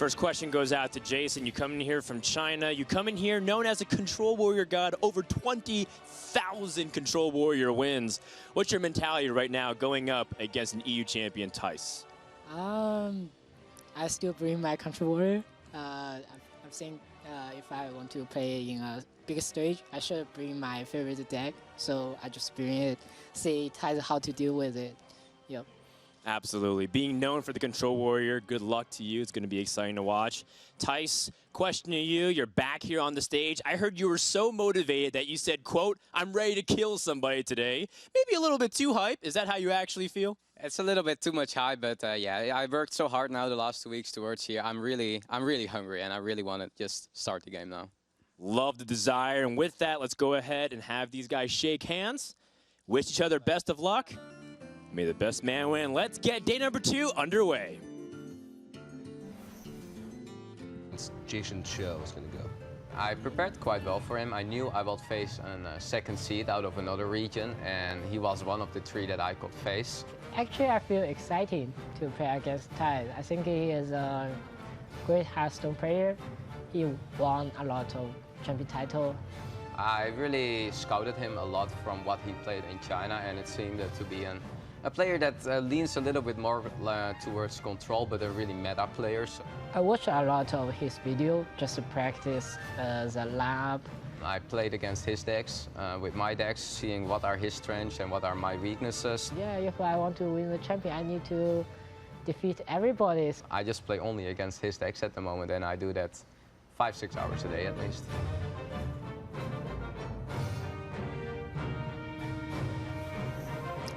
First question goes out to Jason. You come in here from China. You come in here known as a Control Warrior God, over 20,000 Control Warrior wins. What's your mentality right now going up against an EU champion, Thijs? I still bring my Control Warrior. I'm saying if I want to play in a big stage, I should bring my favorite deck. So I just bring it, see Thijs how to deal with it. Yep. Absolutely. Being known for the Control Warrior, good luck to you. It's going to be exciting to watch. Thijs, question to you. You're back here on the stage. I heard you were so motivated that you said, quote, "I'm ready to kill somebody today." Maybe a little bit too hype. Is that how you actually feel? It's a little bit too much hype, but yeah, I worked so hard now the last 2 weeks towards here. I'm really hungry, and I really want to just start the game now. Love the desire. And with that, let's go ahead and have these guys shake hands. Wish each other best of luck. May the best man win. Let's get day number 2 underway. It's Jasonzhou is going to go. I prepared quite well for him. I knew I would face a second seed out of another region, and he was one of the 3 that I could face. Actually, I feel excited to play against Thijs. I think he is a great Hearthstone player. He won a lot of champion titles. I really scouted him a lot from what he played in China, and it seemed to be a player that leans a little bit more towards control, but a really meta player. So I watched a lot of his video just to practice the lab. I played against his decks with my decks, seeing what are his strengths and what are my weaknesses. Yeah, if I want to win the champion, I need to defeat everybody. I just play only against his decks at the moment, and I do that 5-6 hours a day at least.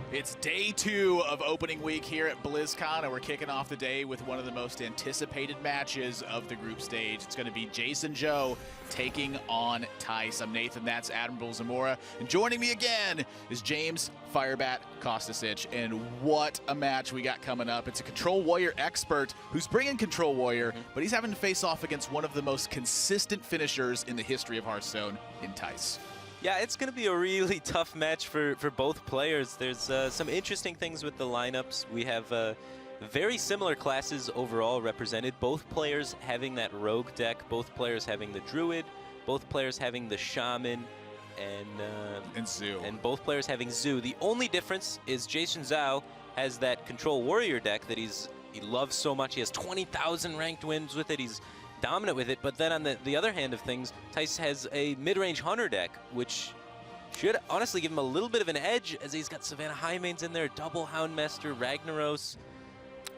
It's day 2 of opening week here at BlizzCon, and we're kicking off the day with one of the most anticipated matches of the group stage. It's going to be Jasonzhou taking on Thijs. I'm Nathan, that's Admiral Zamora, and joining me again is James Firebat Kostasich, and what a match we got coming up. It's a Control Warrior expert who's bringing Control Warrior, but he's having to face off against one of the most consistent finishers in the history of Hearthstone in Thijs. Yeah, it's going to be a really tough match for both players. There's some interesting things with the lineups. We have very similar classes overall represented. Both players having that rogue deck, both players having the druid, both players having the shaman, and Zhu. And both players having Zhu. The only difference is Jasonzhou has that Control Warrior deck that he loves so much. He has 20,000 ranked wins with it. He's dominant with it, but then on the other hand of things, Thijs has a mid-range hunter deck, which should honestly give him a little bit of an edge, as he's got Savannah Highmanes in there, double Houndmaster, Ragnaros.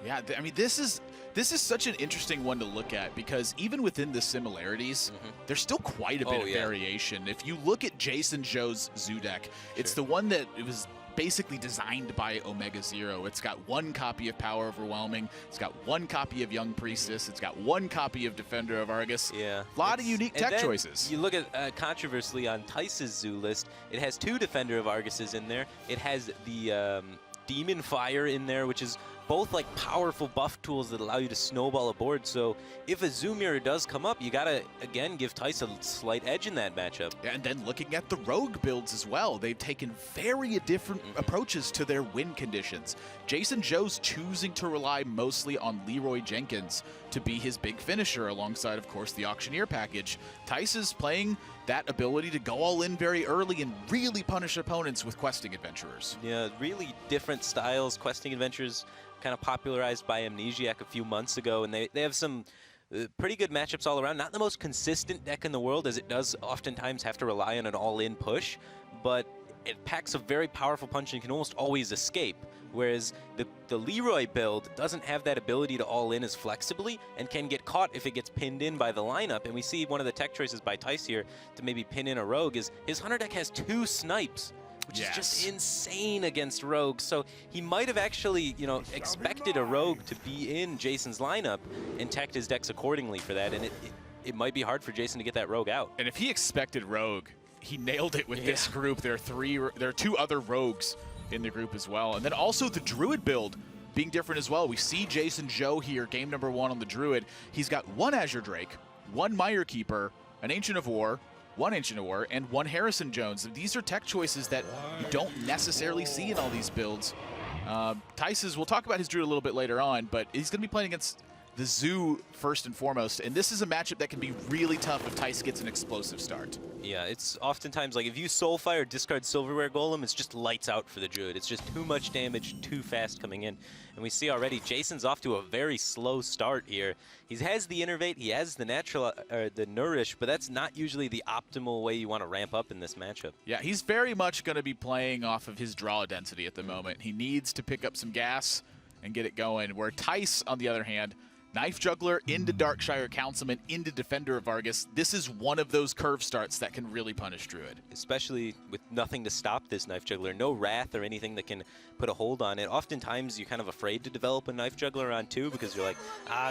Yeah, I mean, this is such an interesting one to look at, because even within the similarities, there's still quite a bit of variation. If you look at Jasonzhou's Zhu deck, it's the one that it was basically designed by Omega Zero. It's got 1 copy of Power Overwhelming. It's got 1 copy of Young Priestess. It's got 1 copy of Defender of Argus. Yeah. A lot of unique tech choices. You look at, controversially, on Thijs' Zhu list, it has 2 Defender of Arguses in there. It has the Demon Fire in there, which is both like powerful buff tools that allow you to snowball a board. So if a Zhu mirror does come up, you gotta again give Thijs a slight edge in that matchup. Yeah, and then looking at the rogue builds as well, they've taken very different approaches to their win conditions. Jasonzhou's choosing to rely mostly on Leroy Jenkins to be his big finisher, alongside, of course, the Auctioneer package. Thijs is playing that ability to go all in very early and really punish opponents with questing adventurers. Yeah, really different styles. Questing adventurers kind of popularized by Amnesiac a few months ago, and they have some pretty good matchups all around. Not the most consistent deck in the world, as it does oftentimes have to rely on an all-in push, but it packs a very powerful punch and can almost always escape, whereas the Leroy build doesn't have that ability to all-in as flexibly and can get caught if it gets pinned in by the lineup. And we see one of the tech choices by Thijs here to maybe pin in a rogue is his Hunter deck has 2 snipes, which is just insane against rogues. So he might have actually, you know, expected a rogue to be in Jason's lineup and teched his decks accordingly for that, and it might be hard for Jason to get that rogue out. And if he expected rogue, he nailed it with this group. There are 2 other rogues in the group as well. And then also the Druid build being different as well. We see Jasonzhou here, game number 1 on the Druid. He's got 1 Azure Drake, 1 Mire Keeper, an Ancient of War, 1 Ancient of War, and 1 Harrison Jones. These are tech choices that you don't necessarily see in all these builds. Thijs, we'll talk about his Druid a little bit later on, but he's going to be playing against the Zoo first and foremost, and this is a matchup that can be really tough if Thijs gets an explosive start. Yeah, it's oftentimes like if you Soulfire, discard Silverware Golem, it's just lights out for the Druid. It's just too much damage, too fast coming in. And we see already Jason's off to a very slow start here. He has the Innervate, he has the natural, the Nourish, but that's not usually the optimal way you want to ramp up in this matchup. Yeah, he's very much going to be playing off of his draw density at the moment. He needs to pick up some gas and get it going, where Thijs, on the other hand, Knife Juggler into Darkshire Councilman into Defender of Vargas. This is one of those curve starts that can really punish Druid. Especially with nothing to stop this Knife Juggler. No Wrath or anything that can put a hold on it. Oftentimes, you're kind of afraid to develop a Knife Juggler on 2 because you're like,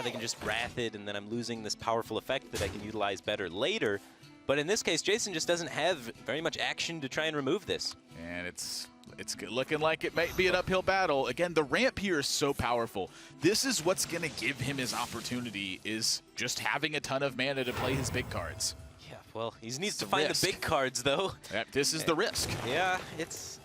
they can just Wrath it, and then I'm losing this powerful effect that I can utilize better later. But in this case, Jason just doesn't have very much action to try and remove this. And it's looking like it might be an uphill battle. Again, the ramp here is so powerful. This is what's going to give him his opportunity, is just having a ton of mana to play his big cards. Yeah, well, he needs to find the big cards, though. This is the risk. Yeah, it's...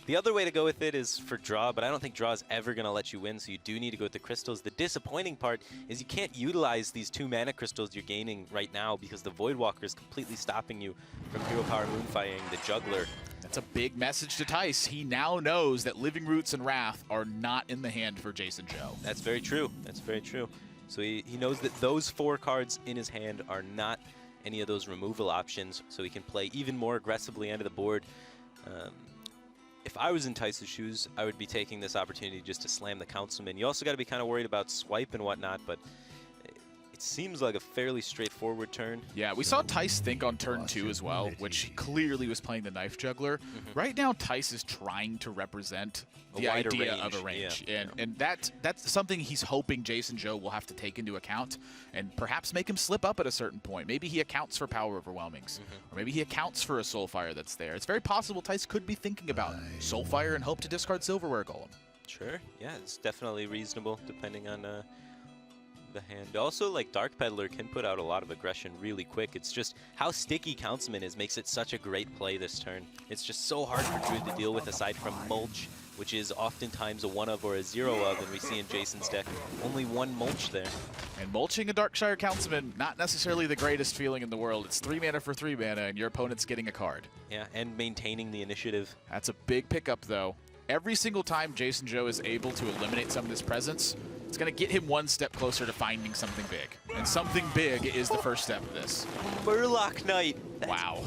The other way to go with it is for draw, but I don't think draw is ever going to let you win, so you do need to go with the crystals. The disappointing part is you can't utilize these 2 mana crystals you're gaining right now because the Voidwalker is completely stopping you from Hero Power Moonfiring the Juggler. That's a big message to Thijs. He now knows that Living Roots and Wrath are not in the hand for Jasonzhou. That's very true. That's very true. So he knows that those 4 cards in his hand are not any of those removal options, so he can play even more aggressively onto the board. If I was in Thijs' shoes, I would be taking this opportunity just to slam the Councilman. You also got to be kind of worried about swipe and whatnot, but it seems like a fairly straightforward turn. Yeah, we saw Thijs think on turn 2 as well, which clearly was playing the Knife Juggler. Right now, Thijs is trying to represent the idea of a range. Yeah. And that's something he's hoping Jasonzhou will have to take into account and perhaps make him slip up at a certain point. Maybe he accounts for Power Overwhelmings, or maybe he accounts for a Soulfire that's there. It's very possible Thijs could be thinking about Soulfire and hope to discard Silverware Golem. Sure, yeah, it's definitely reasonable depending on the hand. Also, like, Dark Peddler can put out a lot of aggression really quick. It's just how sticky Councilman is makes it such a great play this turn. It's just so hard for Druid to deal with aside from Mulch, which is oftentimes a 1 of or a 0 of, and we see in Jason's deck only 1 Mulch there. And mulching a Darkshire Councilman, not necessarily the greatest feeling in the world. It's 3 mana for 3 mana, and your opponent's getting a card. Yeah, and maintaining the initiative. That's a big pickup, though. Every single time Jasonzhou is able to eliminate some of this presence, it's going to get him 1 step closer to finding something big. And something big is the first step of this. Murloc Knight. Wow.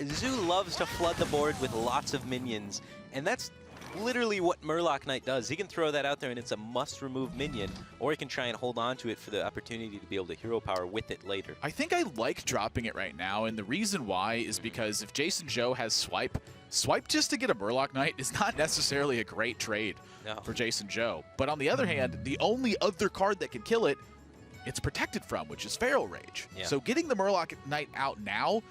Zoo loves to flood the board with lots of minions, and that's literally what Murloc Knight does. He can throw that out there and it's a must-remove minion, or he can try and hold on to it for the opportunity to be able to hero power with it later. I think I like dropping it right now, and the reason why is because if Jasonzhou has swipe just to get a Murloc Knight is not necessarily a great trade for Jasonzhou. But on the other hand, the only other card that can kill it, it's protected from, which is Feral Rage. Yeah. So getting the Murloc Knight out now,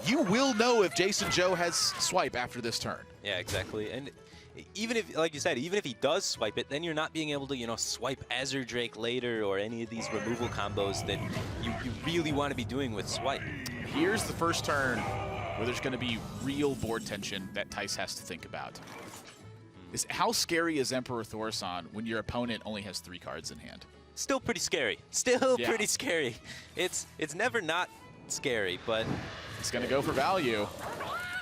you will know if Jasonzhou has swipe after this turn. Yeah, exactly. And even if, like you said, even if he does swipe it, then you're not being able to, you know, swipe Azure Drake later or any of these removal combos that you really want to be doing with swipe. Here's the first turn where there's going to be real board tension that Thijs has to think about. Is how scary is Emperor Thorson when your opponent only has 3 cards in hand? Still pretty scary. Still pretty scary. It's never not scary, but he's going to go for value.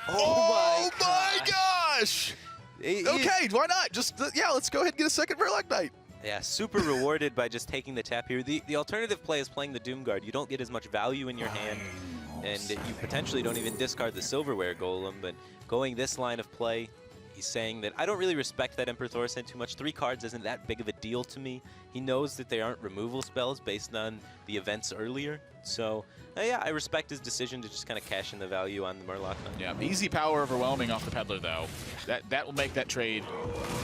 Oh my gosh! Okay, why not? Just, let's go ahead and get a second Murloc Knight. Yeah, super rewarded by just taking the tap here. The alternative play is playing the Doomguard. You don't get as much value in your hand, and you potentially don't even discard the Silverware Golem, but going this line of play, he's saying that I don't really respect that Emperor Thorson too much. 3 cards isn't that big of a deal to me. He knows that they aren't removal spells based on the events earlier. So, yeah, I respect his decision to just kind of cash in the value on the Murloc Knight. Yeah, easy Power Overwhelming off the Peddler, though. That will make that trade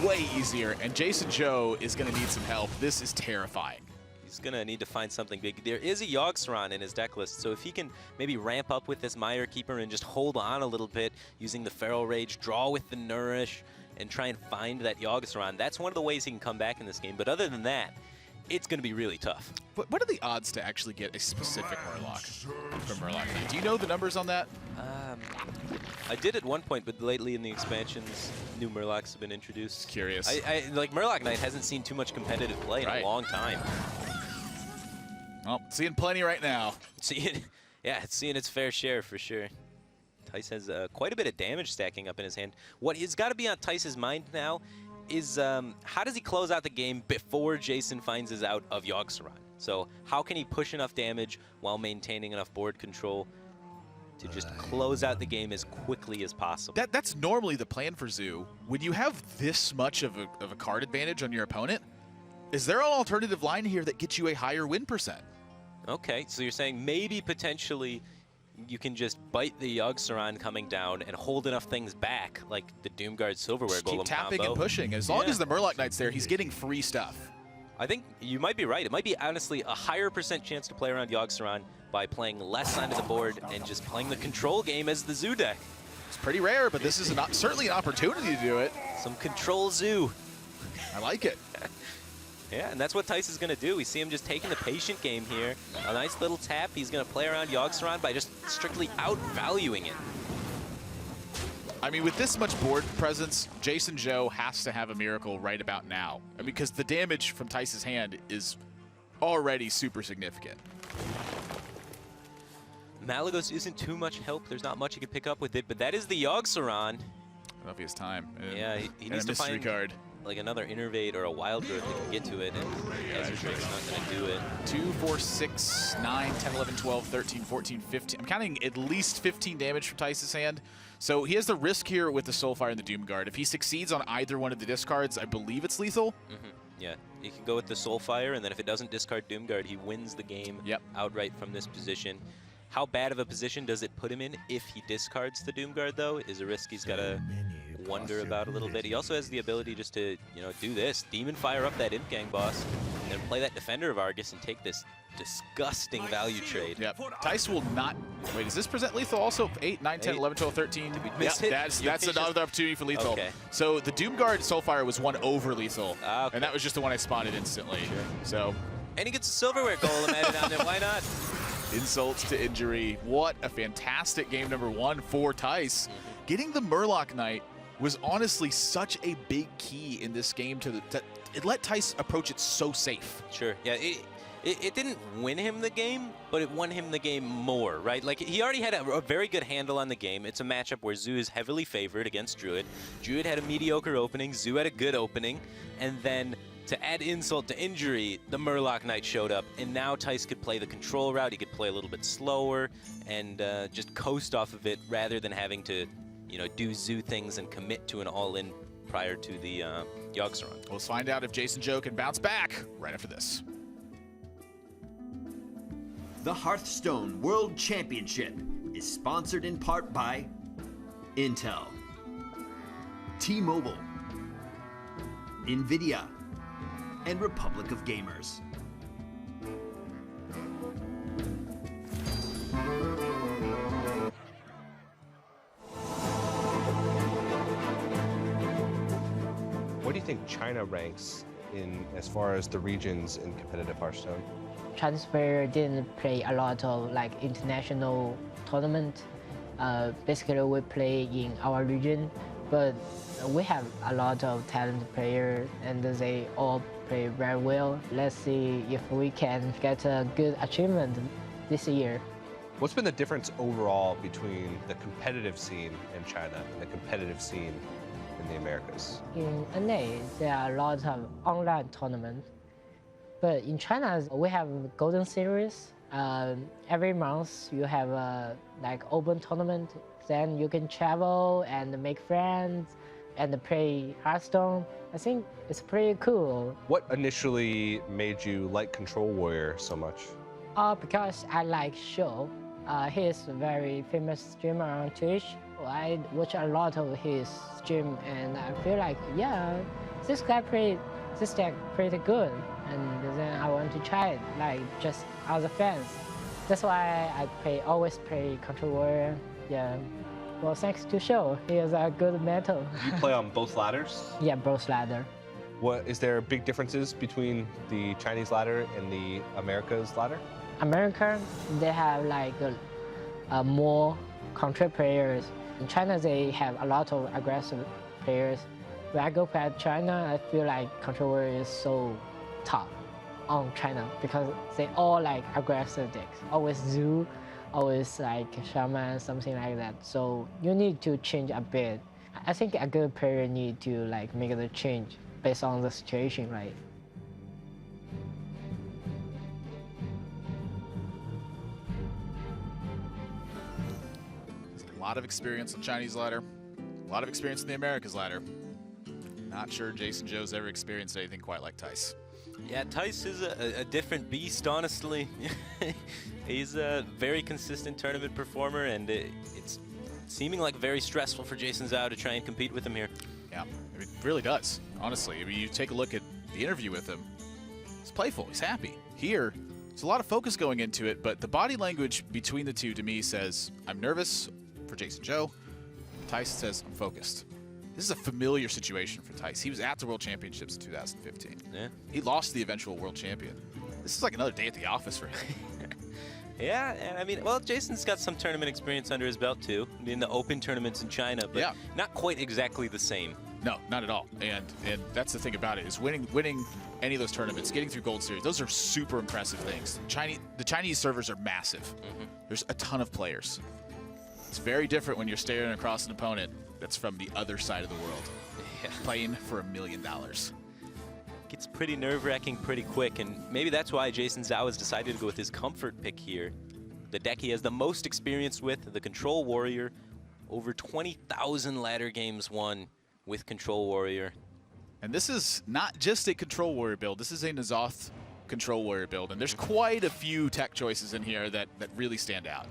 way easier, and Jasonzhou is going to need some help. This is terrifying. He's going to need to find something big. There is a Yogg-Saron in his deck list, so if he can maybe ramp up with this Mire Keeper and just hold on a little bit using the Feral Rage, draw with the Nourish, and try and find that Yogg-Saron, that's one of the ways he can come back in this game. But other than that, it's going to be really tough. What are the odds to actually get a specific Murloc from Murloc Knight? Do you know the numbers on that? I did at one point, but lately in the expansions, new Murlocs have been introduced. Curious. Like, Murloc Knight hasn't seen too much competitive play in a long time. Oh, seeing plenty right now. Yeah, it's seeing its fair share for sure. Thijs has quite a bit of damage stacking up in his hand. What has got to be on Thijs' mind now is how does he close out the game before Jason finds his out of Yogg-Saron? So how can he push enough damage while maintaining enough board control to just close out the game as quickly as possible? That's normally the plan for Zhu. When you have this much of a card advantage on your opponent, is there an alternative line here that gets you a higher win percent? Okay, so you're saying maybe potentially you can just bite the Yogg-Saron coming down and hold enough things back, like the Doomguard Silverware Golem Keep tapping combo. and pushing. As long as the Murloc Knight's there, he's getting free stuff. I think you might be right. It might be honestly a higher % chance to play around Yogg-Saron by playing less onto the board and just playing the control game as the Zhu deck. It's pretty rare, but this is certainly an opportunity to do it. Some control Zhu. I like it. Yeah, and that's what Thijs is going to do. We see him just taking the patient game here. A nice little tap. He's going to play around Yogg-Saron by just strictly outvaluing it. I mean, with this much board presence, Jasonzhou has to have a miracle right about now. I mean, because the damage from Thijs' hand is already super significant. Malagos isn't too much help. There's not much he can pick up with it, but that is the Yogg-Saron. I don't know if he has time. Yeah, he needs a to mystery find card. Like another Innervate or a Wild Growth that can get to it, and Ezra's not going to do it. 2, 4, 6, 9, 10, 11, 12, 13, 14, 15. I'm counting at least 15 damage from Thijs' hand. So he has the risk here with the Soulfire and the Doomguard. If he succeeds on either one of the discards, I believe it's lethal. Yeah, he can go with the Soulfire, and then if it doesn't discard Doomguard, he wins the game outright from this position. How bad of a position does it put him in if he discards the Doomguard, though, is a risk he's got to wonder about a little bit. He also has the ability just to, do this, Demon Fire up that Imp Gang boss, and then play that Defender of Argus and take this disgusting value trade. Yep. Thijs will not... Wait, does this present lethal also? 8, 9, 10, 11, 12, 13? Yep, that's another opportunity for lethal. Okay. So the Doomguard Soulfire was one over lethal, Okay. and that was just the one I spotted instantly. Sure. So... And he gets a Silverware Golem added on there, why not? Insults to injury. What a fantastic game number 1 for Thijs. Getting the Murloc Knight was honestly such a big key in this game it let Thijs approach it so safe. Sure, yeah, it didn't win him the game, but it won him the game more, right? Like, he already had a very good handle on the game. It's a matchup where Zhu is heavily favored against Druid. Druid had a mediocre opening, Zhu had a good opening, and then to add insult to injury, the Murloc Knight showed up, and now Thijs could play the control route. He could play a little bit slower and just coast off of it rather than having to, do Zhu things and commit to an all-in prior to the Yogg-Saron. Let's find out if Jasonzhou can bounce back right after this. The Hearthstone World Championship is sponsored in part by Intel, T-Mobile, NVIDIA, and Republic of Gamers. What do you think China ranks in as far as the regions in competitive Hearthstone? Chinese player didn't play a lot of international tournament. Basically, we play in our region, but we have a lot of talented players, and they all play very well. Let's see if we can get a good achievement this year. What's been the difference overall between the competitive scene in China and the competitive scene in the Americas? In NA, there are a lot of online tournaments, but in China, we have Golden Series. Every month, you have a open tournament. Then you can travel and make friends and play Hearthstone. I think it's pretty cool. What initially made you like Control Warrior so much? Because I like Show. He is a very famous streamer on Twitch. I watch a lot of his stream, and I feel like, yeah, this guy played this deck pretty good. And then I want to try it, just as a fan. That's why I always play Control Warrior. Yeah. Well, thanks to Show, he is a good meta. You play on both ladders? Yeah, both ladder. What is there big differences between the Chinese ladder and the Americas ladder? America, they have more control players. In China, they have a lot of aggressive players. When I go back to China, I feel like Control Warrior is so tough. on China because they all like aggressive decks, always Zoo, always like Shaman, something like that. So you need to change a bit. I think a good player need to like make the change based on the situation, right? A lot of experience on Chinese ladder, a lot of experience in the Americas ladder. Not sure Jasonzhou's ever experienced anything quite like Thijs. Yeah, Thijs is a different beast, honestly. He's a very consistent tournament performer, and it's seeming like very stressful for Jasonzhou to try and compete with him here. Yeah, I mean, it really does, honestly. I mean, you take a look at the interview with him, he's playful, he's happy. Here, there's a lot of focus going into it, but the body language between the two to me says, I'm nervous for Jasonzhou. Thijs says, I'm focused. This is a familiar situation for Thijs. He was at the World Championships in 2015. Yeah. He lost to the eventual world champion. This is like another day at the office for him. Yeah, and I mean, well, Jason's got some tournament experience under his belt too, in the open tournaments in China, but yeah, not quite exactly the same. No, not at all. And that's the thing about it, is winning any of those tournaments, getting through Gold Series, those are super impressive things. The Chinese servers are massive. There's a ton of players. It's very different when you're staring across an opponent that's from the other side of the world, playing for $1 million. Gets pretty nerve-wracking pretty quick, and maybe that's why Jasonzhou has decided to go with his comfort pick here. The deck he has the most experience with, the Control Warrior. Over 20,000 ladder games won with Control Warrior. And this is not just a Control Warrior build, this is a N'Zoth Control Warrior build, and there's quite a few tech choices in here that really stand out.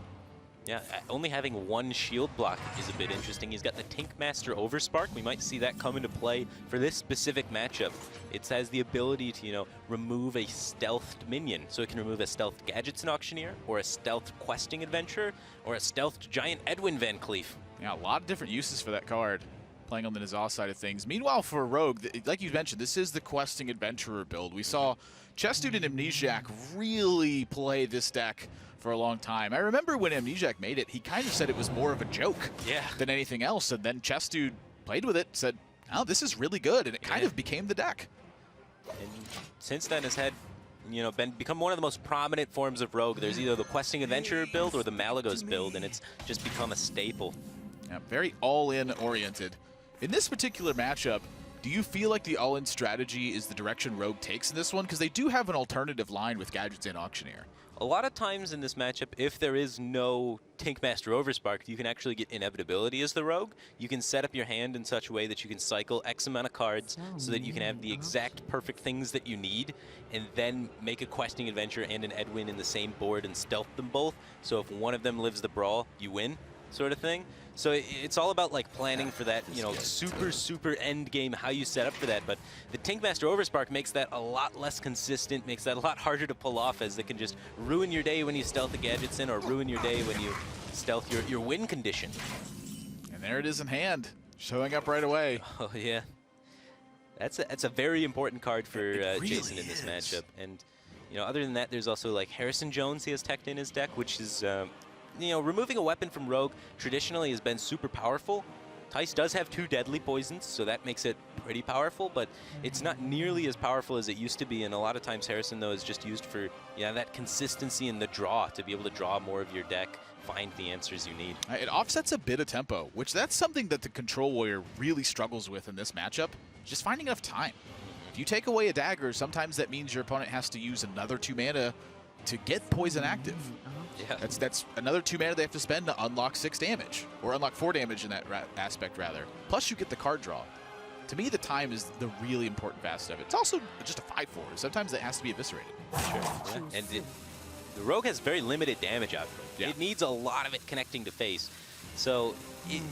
Yeah, only having one shield block is a bit interesting. He's got the Tankmaster Overspark. We might see that come into play for this specific matchup. It has the ability to, you know, remove a stealthed minion. So it can remove a stealthed Gadgetzin Auctioneer, or a stealthed Questing Adventurer, or a stealthed Giant Edwin Van Cleef. Yeah, a lot of different uses for that card, playing on the N'Zoth side of things. Meanwhile, for Rogue, like you mentioned, this is the Questing Adventurer build. We saw Chessdude and Amnesiac really play this deck for a long time. I remember when Amnesiac made it, he kind of said it was more of a joke than anything else, and then Chessdude played with it, said, oh, this is really good, and it kind of became the deck. And since then has had, you know, become one of the most prominent forms of Rogue. There's either the Questing Adventurer build or the Malagos build, and it's just become a staple. Yeah, very all-in oriented. In this particular matchup, do you feel like the all-in strategy is the direction Rogue takes in this one? Because they do have an alternative line with Gadgetzin Auctioneer. A lot of times in this matchup, if there is no Tankmaster Overspark, you can actually get Inevitability as the Rogue. You can set up your hand in such a way that you can cycle X amount of cards so that you can have the exact perfect things that you need, and then make a Questing Adventure and an Edwin in the same board and stealth them both. So if one of them lives the brawl, you win, sort of thing. So it's all about like planning for that, you know, super end game, how you set up for that. But the Tankmaster Overspark makes that a lot less consistent, makes that a lot harder to pull off, as it can just ruin your day when you stealth a Gadgetzin, or ruin your day when you stealth your win condition. And there it is in hand, showing up right away. Oh yeah, that's a very important card for really Jason in this matchup. And you know, other than that, there's also like Harrison Jones he has teched in his deck, which is you know, removing a weapon from Rogue traditionally has been super powerful. Thijs does have 2 deadly poisons, so that makes it pretty powerful, but it's not nearly as powerful as it used to be, and a lot of times Harrison, though, is just used for, you know, that consistency in the draw, to be able to draw more of your deck, find the answers you need. It offsets a bit of tempo, which that's something that the Control Warrior really struggles with in this matchup, just finding enough time. If you take away a dagger, sometimes that means your opponent has to use another 2 mana to get poison active. Yeah. That's another 2 mana they have to spend to unlock 6 damage, or unlock 4 damage in that aspect, rather. Plus you get the card draw. To me, the time is the really important facet of it. It's also just a 5/4. Sometimes it has to be eviscerated. Sure. Yeah. And the Rogue has very limited damage output. Yeah. It needs a lot of it connecting to face. So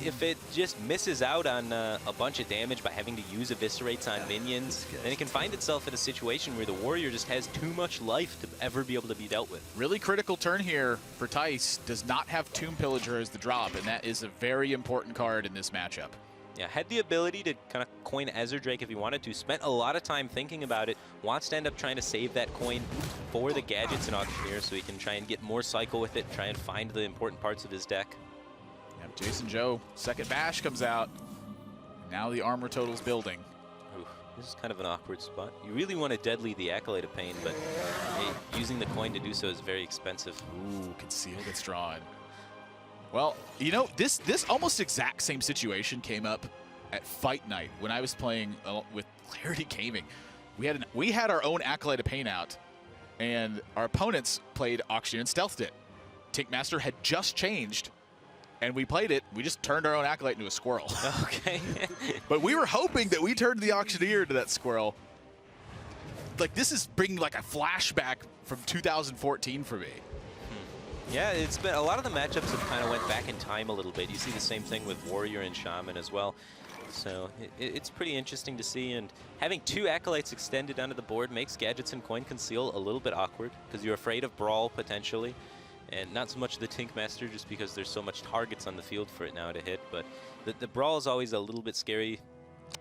if it just misses out on a bunch of damage by having to use eviscerates on minions, then it can find itself in a situation where the warrior just has too much life to ever be able to be dealt with. Really critical turn here for Thijs. Does not have Tomb Pillager as the drop, and that is a very important card in this matchup. Yeah, had the ability to kind of coin Ezra Drake if he wanted to, spent a lot of time thinking about it, wants to end up trying to save that coin for the Gadgetzin Auctioneer so he can try and get more cycle with it, try and find the important parts of his deck. Jasonzhou, second bash comes out. Now the armor total's building. Ooh. This is kind of an awkward spot. You really want to deadly the Acolyte of Pain, but using the coin to do so is very expensive. Ooh, Conceal gets drawn. Well, you know, this almost exact same situation came up at Fight Night when I was playing with Clarity Gaming. We had our own Acolyte of Pain out, and our opponents played Auctioneer and stealthed it. Tinkmaster had just changed, and we played it. We just turned our own Acolyte into a squirrel. Okay. But we were hoping that we turned the Auctioneer into that squirrel. Like, this is bringing like a flashback from 2014 for me. Yeah, it's been a lot of the matchups have kind of went back in time a little bit. You see the same thing with Warrior and Shaman as well. So it's pretty interesting to see, and having 2 Acolytes extended onto the board makes Gadgets and Coin Conceal a little bit awkward because you're afraid of Brawl potentially, and not so much the Tinkmaster just because there's so much targets on the field for it now to hit, but the Brawl is always a little bit scary.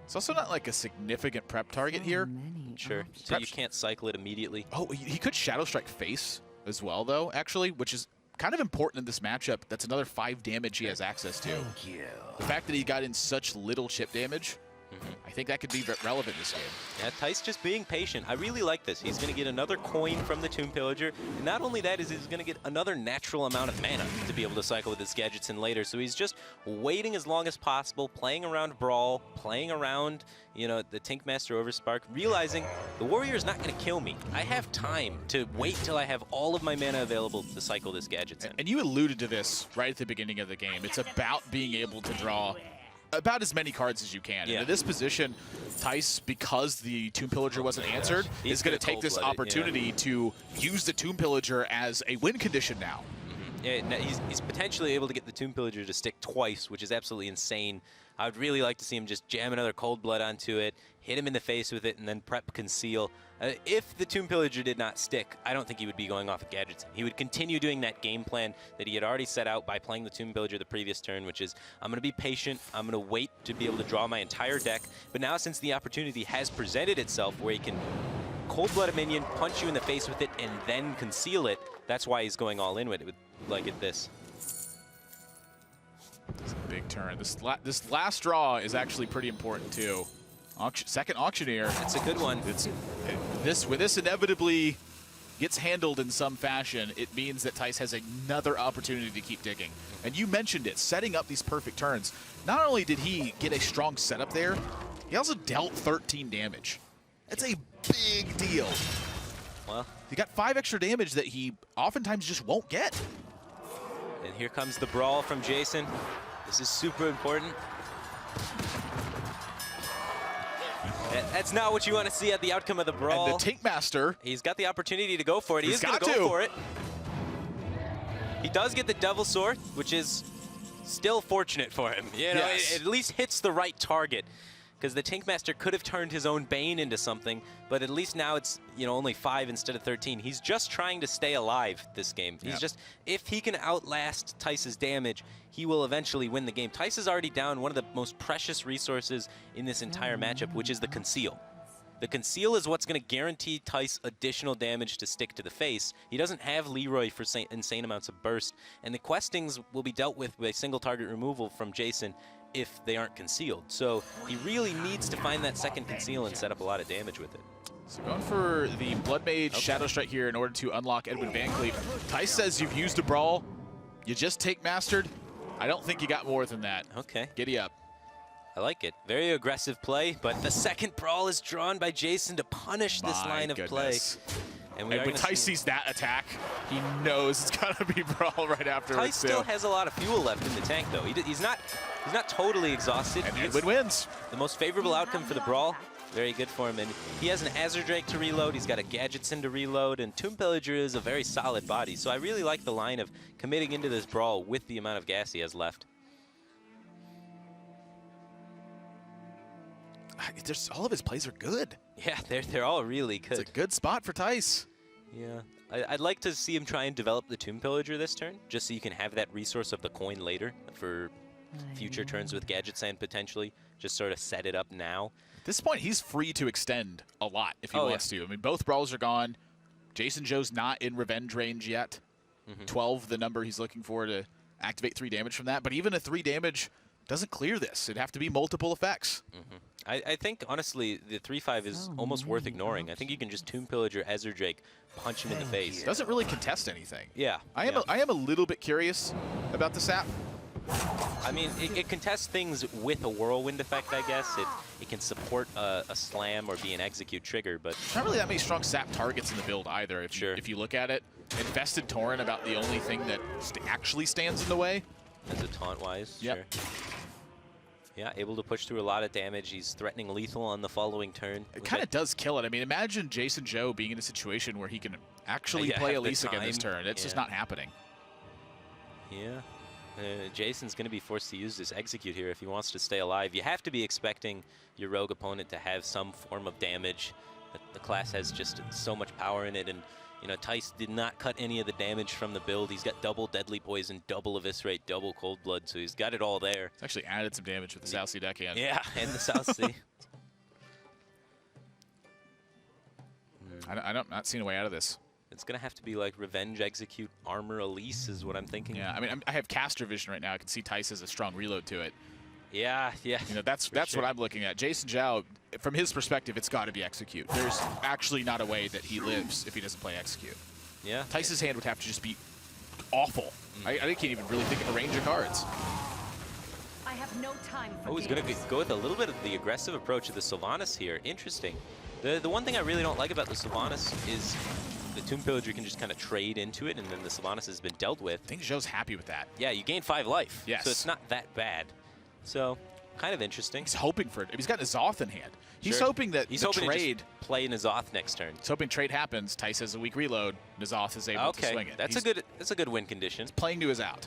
It's also not like a significant prep target here. Sure, so you can't cycle it immediately. Oh, he could Shadow Strike face as well, though, actually, which is kind of important in this matchup. That's another 5 damage he has access to. Thank you. The fact that he got in such little chip damage, I think that could be relevant this game. Yeah, Thijs just being patient. I really like this. He's going to get another coin from the Tomb Pillager. And not only that, he's going to get another natural amount of mana to be able to cycle with his Gadgets in later. So he's just waiting as long as possible, playing around Brawl, playing around, you know, the Tinkmaster Overspark, realizing the Warrior's not going to kill me. I have time to wait till I have all of my mana available to cycle this Gadgets in. And you alluded to this right at the beginning of the game. It's about being able to draw about as many cards as you can. Yeah. And in this position, Thijs, because the Tomb Pillager wasn't answered, is going to take this opportunity to use the Tomb Pillager as a win condition now. Yeah, he's potentially able to get the Tomb Pillager to stick twice, which is absolutely insane. I would really like to see him just jam another Cold Blood onto it, hit him in the face with it, and then prep Conceal. If the Tomb Pillager did not stick, I don't think he would be going off of Gadgets. He would continue doing that game plan that he had already set out by playing the Tomb Pillager the previous turn, which is, I'm going to be patient, I'm going to wait to be able to draw my entire deck. But now, since the opportunity has presented itself where he can Cold Blood a minion, punch you in the face with it, and then conceal it, that's why he's going all in with it, like this. It's a big turn. This last draw is actually pretty important, too. Second Auctioneer. That's a good one. When this inevitably gets handled in some fashion, it means that Thijs has another opportunity to keep digging. And you mentioned it, setting up these perfect turns. Not only did he get a strong setup there, he also dealt 13 damage. That's a big deal. Well, he got 5 extra damage that he oftentimes just won't get. And here comes the Brawl from Jason. This is super important. That's not what you want to see at the outcome of the Brawl. And the Tinkmaster. He's got the opportunity to go for it. He's going to go for it. He does get the Devil Sword, which is still fortunate for him. You know, yes. it at least hits the right target. Because the Tinkmaster could have turned his own Bane into something, but at least now it's, you know, only 5 instead of 13. He's just trying to stay alive this game. He's just, if he can outlast Thijs' damage, he will eventually win the game. Thijs is already down one of the most precious resources in this entire matchup, which is the Conceal. The Conceal is what's going to guarantee Thijs additional damage to stick to the face. He doesn't have Leroy for insane amounts of burst, and the questings will be dealt with single target removal from Jason if they aren't concealed. So he really needs to find that second Conceal and set up a lot of damage with it. So going for the Blood Mage Shadow Strike here in order to unlock Edwin Van Cleef. Thijs says you've used a Brawl. You just take Mastered. I don't think you got more than that. Okay. Giddy up. I like it. Very aggressive play, but the second Brawl is drawn by Jason to punish this line of play. And when Thijs sees that attack, he knows it's got to be Brawl right afterwards. Thijs still has a lot of fuel left in the tank, though. He's not totally exhausted. And Edwin wins. The most favorable outcome for the Brawl. Very good for him. And he has an Azure Drake to reload. He's got a Gadgetson to reload. And Tomb Pillager is a very solid body. So I really like the line of committing into this Brawl with the amount of gas he has left. All of his plays are good. Yeah, they're all really good. It's a good spot for Thijs. Yeah. I'd like to see him try and develop the Tomb Pillager this turn, just so you can have that resource of the coin later for future turns with Gadgetson potentially. Just sort of set it up now. At this point, he's free to extend a lot if he wants to. I mean, both Brawls are gone. Jasonzhou's not in Revenge range yet. 12, the number he's looking for to activate 3 damage from that. But even a 3 damage doesn't clear this. It'd have to be multiple effects. I think, honestly, the 3-5 is almost worth ignoring. I think you can just Tomb Pillager Ezra Drake, punch him in the face. Doesn't really contest anything. Yeah. I am a little bit curious about the sap. I mean, it contests things with a whirlwind effect, I guess. It can support a slam or be an execute trigger, but Not really that many strong sap targets in the build either, if you look at it. Invested Tauren about the only thing that actually stands in the way. as a taunt-wise, Yep. sure. Yeah, able to push through a lot of damage. He's threatening lethal on the following turn. It kind of does kill it. I mean, imagine Jasonzhou being in a situation where he can actually play have the Elise again this time. turn. It's just not happening. Yeah. Jason's going to be forced to use this execute here if he wants to stay alive. You have to be expecting your rogue opponent to have some form of damage. The class has just so much power in it, and you know, Thijs did not cut any of the damage from the build. He's got double Deadly Poison, double Eviscerate, double Cold Blood, so he's got it all there. It's actually added some damage with the South Sea deckhand. Yeah, and the South Sea. I'm not seeing a way out of this. It's going to have to be like Revenge Execute Armor Elise is what I'm thinking. Yeah, I mean, I have caster vision right now. I can see Thijs has a strong reload to it. Yeah. You know, that's sure. what I'm looking at. Jasonzhou, from his perspective, it's got to be execute. There's actually not a way that he lives if he doesn't play execute. Yeah. Thijs' hand would have to just be awful. I can't even really think of a range of cards. I have no time for He's going to go with a little bit of the aggressive approach of the Sylvanas here. Interesting. The one thing I really don't like about the Sylvanas is the Tomb Pillager can just kind of trade into it, and then the Sylvanas has been dealt with. I think Zhou's happy with that. Yeah, you gain 5 life. Yes. So it's not that bad. So, kind of interesting. He's hoping for it. He's got N'Zoth in hand. He's Sure. hoping that He's the hoping trade. to just play N'Zoth next turn. He's hoping trade happens. Thijs has a weak reload. N'Zoth is able to swing it. That's a good win condition. Playing to his out.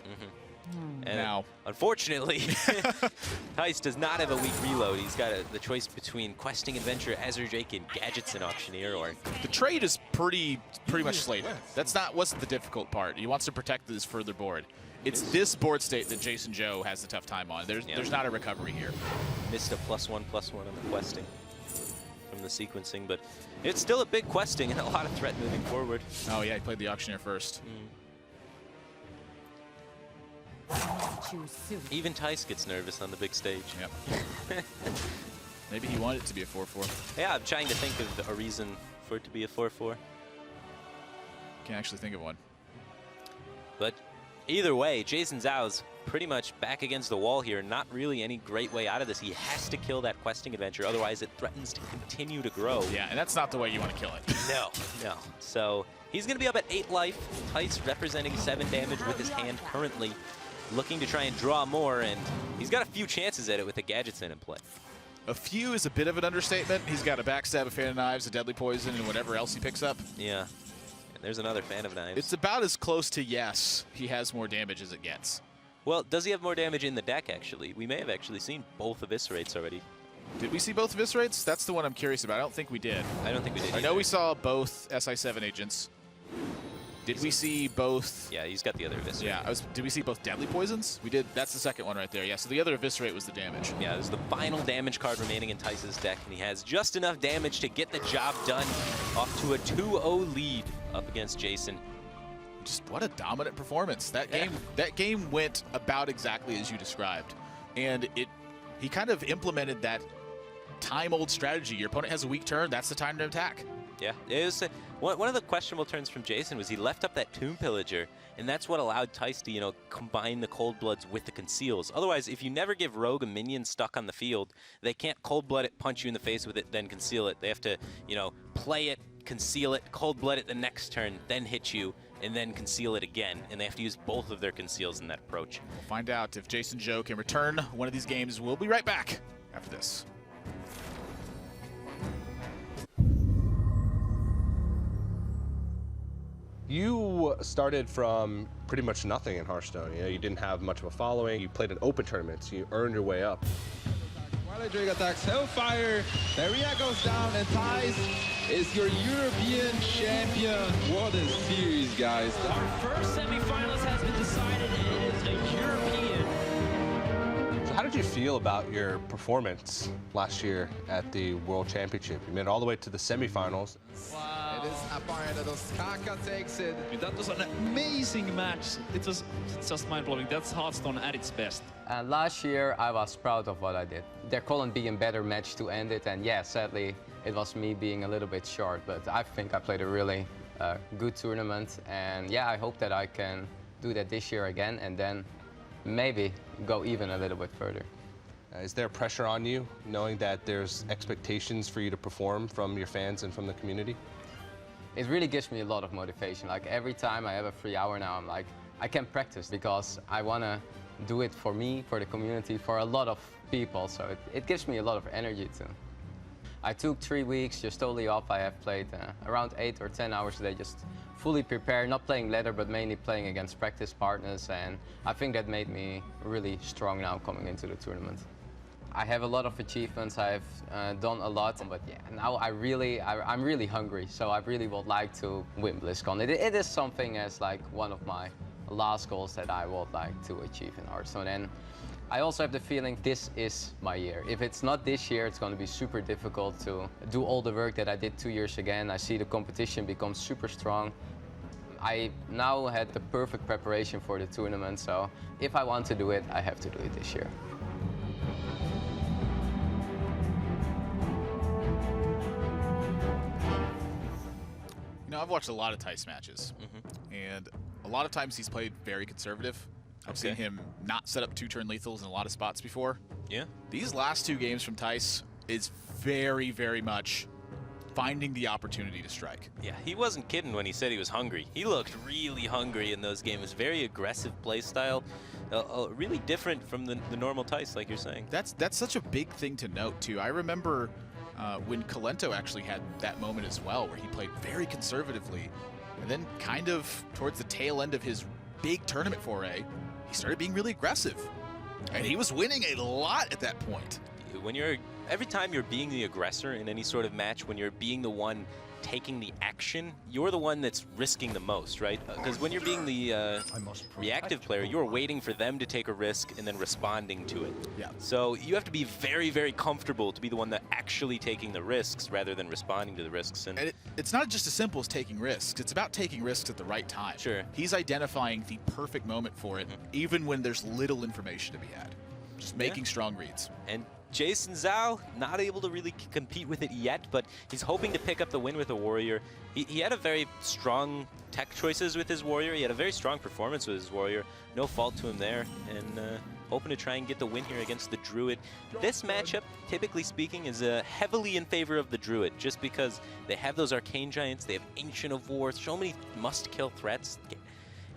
And Now, unfortunately, Thijs does not have a weak reload. He's got the choice between Questing Adventure, Ezra Drake, and Gadgets and Auctioneer, or the trade is pretty much slated. Wasn't the difficult part. He wants to protect this further board. It's this board state that Jasonzhou has a tough time on. There's not a recovery here. missed a +1/+1 on the questing from the sequencing, but it's still a big questing and a lot of threat moving forward. Oh yeah, he played the Auctioneer first. Even Thijs gets nervous on the big stage. Yep. Maybe he wanted it to be a 4-4. Yeah, I'm trying to think of a reason for it to be a 4-4. Can't actually think of one. But either way, Jasonzhou's pretty much back against the wall here. Not really any great way out of this. He has to kill that questing adventure, otherwise it threatens to continue to grow. Yeah, and that's not the way you want to kill it. No. So he's going to be up at 8 life. Thijs representing 7 damage with his hand currently. Looking to try and draw more, and he's got a few chances at it with the Gadgets in play. A few is a bit of an understatement. He's got a backstab, a fan of knives, a deadly poison, and whatever else he picks up. Yeah. And there's another fan of knives. It's about as close to yes, he has more damage as it gets. Well, does he have more damage in the deck, actually? We may have actually seen both Eviscerates already. Did we see both Eviscerates? That's the one I'm curious about. I don't think we did. I don't think we did I know either. we saw both SI7 agents. Did we see both? Yeah, he's got the other Eviscerate. Yeah, did we see both deadly poisons? We did. That's the second one right there. Yeah, so the other Eviscerate was the damage. Yeah, this is the final damage card remaining in Thijs' deck, and he has just enough damage to get the job done. Off to a 2-0 lead up against Jason. Just what a dominant performance. That game went about exactly as you described. And he kind of implemented that time-old strategy. Your opponent has a weak turn, that's the time to attack. Yeah, it was one of the questionable turns from Jason was he left up that Tomb Pillager, and that's what allowed Thijs to, you know, combine the Cold Bloods with the Conceals. Otherwise, if you never give Rogue a minion stuck on the field, they can't Cold Blood it, punch you in the face with it, then conceal it. They have to, you know, play it, conceal it, Cold Blood it the next turn, then hit you, and then conceal it again. And they have to use both of their conceals in that approach. We'll find out if Jasonzhou can return one of these games. We'll be right back after this. You started from pretty much nothing in Hearthstone. You know, you didn't have much of a following. You played in open tournaments. You earned your way up. Twilight Drake attacks Hellfire. Maria goes down, and Thijs is your European champion. What a series, guys. Our first semifinalist has been decided. It is a European. So how did you feel about your performance last year at the World Championship? You made it all the way to the semifinals. Wow. It is apparent that Osaka takes it. That was an amazing match. It's just mind-blowing. That's Hearthstone at its best. And last year, I was proud of what I did. There couldn't be a better match to end it, and yeah, sadly, it was me being a little bit short, but I think I played a really good tournament, and yeah, I hope that I can do that this year again, and then maybe go even a little bit further. Is there pressure on you, knowing that there's expectations for you to perform from your fans and from the community? It really gives me a lot of motivation. Like every time I have a free hour now, I'm like, I can practice because I want to do it for me, for the community, for a lot of people. So it gives me a lot of energy too. I took 3 weeks just totally off. I have played around 8 or 10 hours a day, just fully prepared, not playing ladder, but mainly playing against practice partners. And I think that made me really strong now coming into the tournament. I have a lot of achievements, I've done a lot, but yeah, now I'm really hungry, so I really would like to win BlizzCon. It is something as like one of my last goals that I would like to achieve in Hearthstone. And I also have the feeling this is my year. If it's not this year, it's going to be super difficult to do all the work that I did 2 years again. I see the competition become super strong. I now had the perfect preparation for the tournament, so if I want to do it, I have to do it this year. I've watched a lot of Thijs matches, and a lot of times he's played very conservative. I've seen him not set up 2-turn lethals in a lot of spots before. Yeah. These last 2 games from Thijs is very, very much finding the opportunity to strike. Yeah, he wasn't kidding when he said he was hungry. He looked really hungry in those games. Very aggressive play style, really different from the normal Thijs, like you're saying. That's such a big thing to note, too. I remember when Kalento actually had that moment as well, where he played very conservatively, and then kind of towards the tail end of his big tournament foray, he started being really aggressive, and he was winning a lot at that point. Every time you're being the aggressor in any sort of match, when you're being the one taking the action, you're the one that's risking the most, right? Because when you're being the reactive player, you're waiting for them to take a risk and then responding to it. Yeah. So you have to be very, very comfortable to be the one that actually taking the risks rather than responding to the risks. And it's not just as simple as taking risks. It's about taking risks at the right time. Sure. He's identifying the perfect moment for it, even when there's little information to be had. Just making strong reads. And Jasonzhou, not able to really compete with it yet, but he's hoping to pick up the win with a Warrior. He had a very strong tech choices with his Warrior. He had a very strong performance with his Warrior. No fault to him there, and hoping to try and get the win here against the Druid. This matchup, typically speaking, is heavily in favor of the Druid, just because they have those Arcane Giants, they have Ancient of War, so many must-kill threats.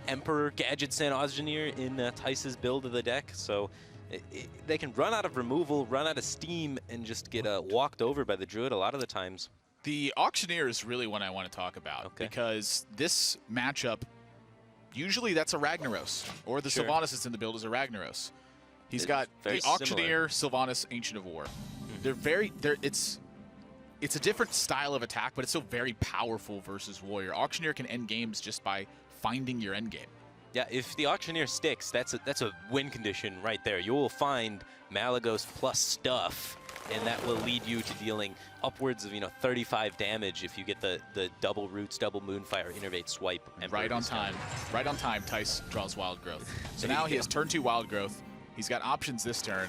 Emperor, Gadgetzan, Ozgeneer in Thijs's build of the deck, so they can run out of removal, run out of steam, and just get walked over by the Druid a lot of the times. The Auctioneer is really one I want to talk about, because this matchup, usually that's a Ragnaros, or the Sylvanas that's in the build is a Ragnaros. He's got the Auctioneer, Sylvanas, Ancient of War. It's a different style of attack, but it's still very powerful versus Warrior. Auctioneer can end games just by finding your end game. Yeah, if the Auctioneer sticks, that's a win condition right there. You will find Malygos plus stuff, and that will lead you to dealing upwards of 35 damage if you get the double roots, double moonfire, innervate, swipe. Right on time. Right on time, Thijs draws Wild Growth. So now he has turn 2 Wild Growth. He's got options this turn.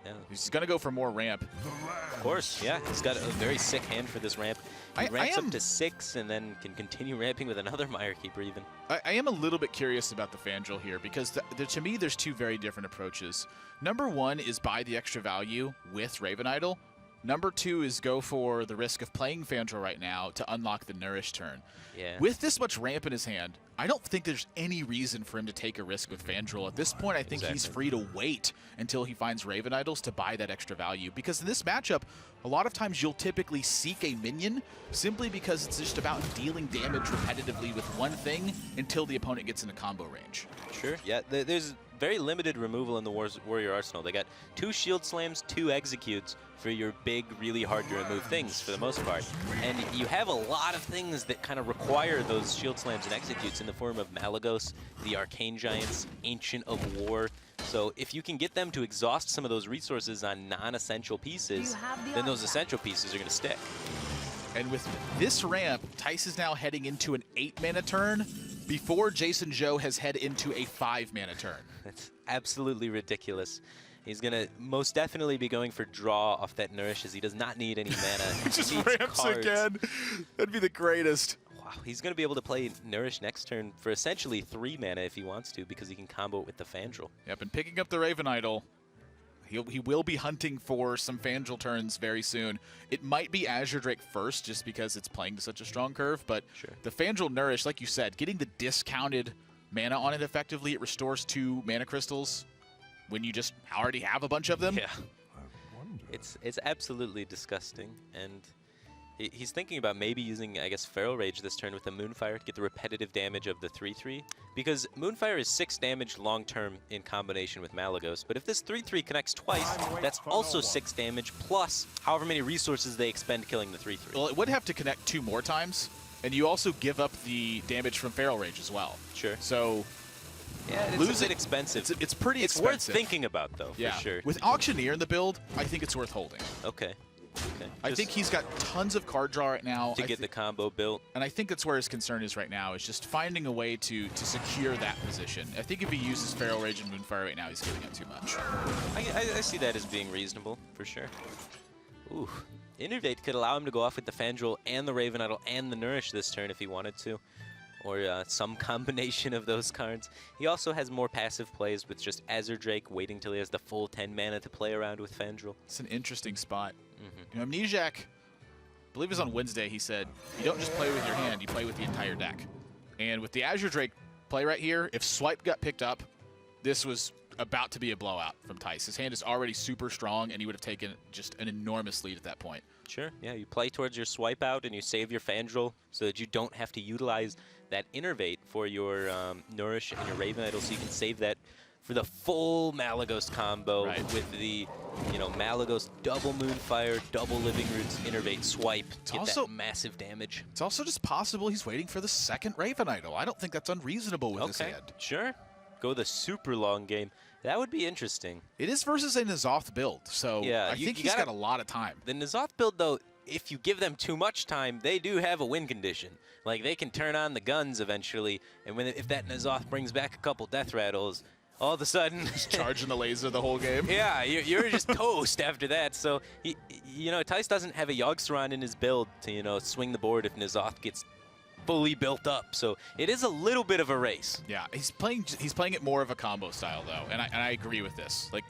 Yeah. He's going to go for more ramp. Of course, yeah. He's got a very sick hand for this ramp. He ramps up to 6 and then can continue ramping with another Mire Keeper even. I am a little bit curious about the Fandral here, because to me there's 2 very different approaches. Number 1 is buy the extra value with Raven Idol. Number 2 is go for the risk of playing Fandral right now to unlock the Nourish turn. Yeah. With this much ramp in his hand, I don't think there's any reason for him to take a risk with Fandral. At this point, I think he's free to wait until he finds Raven Idols to buy that extra value. Because in this matchup, a lot of times you'll typically seek a minion simply because it's just about dealing damage repetitively with one thing until the opponent gets into combo range. Sure, yeah. There's very limited removal in the Warrior Arsenal. They got 2 Shield Slams, 2 Executes for your big, really hard to remove things for the most part. And you have a lot of things that kind of require those Shield Slams and Executes in the form of Malygos, the Arcane Giants, Ancient of War. So if you can get them to exhaust some of those resources on non-essential pieces, then those essential pieces are going to stick. And with this ramp, Thijs is now heading into an 8-mana turn before Jasonzhou has head into a 5-mana turn. That's absolutely ridiculous. He's going to most definitely be going for draw off that Nourish, as he does not need any mana. He just ramps cards again. That'd be the greatest. Wow, he's going to be able to play Nourish next turn for essentially 3 mana if he wants to, because he can combo it with the Fandral. Yep, and picking up the Raven Idol. He will be hunting for some Fandral turns very soon. It might be Azure Drake first, just because it's playing to such a strong curve, but the Fandral Nourish, like you said, getting the discounted mana on it effectively, it restores 2 mana crystals when you just already have a bunch of them. Yeah. It's absolutely disgusting, and he's thinking about maybe using, I guess, Feral Rage this turn with the Moonfire to get the repetitive damage of the 3-3, because Moonfire is 6 damage long-term in combination with Malagos, but if this 3-3 connects twice, that's also 6 damage, plus however many resources they expend killing the 3-3. Well, it would have to connect 2 more times, and you also give up the damage from Feral Rage as well. Sure. So yeah, it's a bit expensive. It's pretty expensive. It's worth thinking about, though, yeah. for sure. With Auctioneer in the build, I think it's worth holding. Okay. I think he's got tons of card draw right now. To get the combo built. And I think that's where his concern is right now, is just finding a way to secure that position. I think if he uses Feral Rage and Moonfire right now, he's giving up too much. I see that as being reasonable, for sure. Ooh. Innervate could allow him to go off with the Fandral and the Raven Idol and the Nourish this turn if he wanted to. Or some combination of those cards. He also has more passive plays with just Azure Drake waiting till he has the full 10 mana to play around with Fandral. It's an interesting spot. You know, Amnesiac, I believe it was on Wednesday, he said, you don't just play with your hand, you play with the entire deck. And with the Azure Drake play right here, if Swipe got picked up, this was about to be a blowout from Thijs. His hand is already super strong, and he would have taken just an enormous lead at that point. Sure, yeah, you play towards your Swipe out and you save your Fandral so that you don't have to utilize that Innervate for your Nourish and your Raven Idol, so you can save that for the full Malagos combo with the, you know, Malagos double Moonfire, double Living Roots, Innervate, Swipe to get that massive damage. It's also just possible he's waiting for the second Raven Idol. I don't think that's unreasonable with his hand. Sure. Go the super long game. That would be interesting. It is versus a N'Zoth build, so yeah, I think he's got a lot of time. The N'Zoth build, though, if you give them too much time, they do have a win condition. Like, they can turn on the guns eventually, and if that N'Zoth brings back a couple Death Rattles, all of a sudden... Just charging the laser the whole game. Yeah, you're just toast after that. So, you know, Thijs doesn't have a Yogg-Saron in his build to, you know, swing the board if N'Zoth gets fully built up. So it is a little bit of a race. Yeah, he's playing it more of a combo style, though, and I agree with this. Like,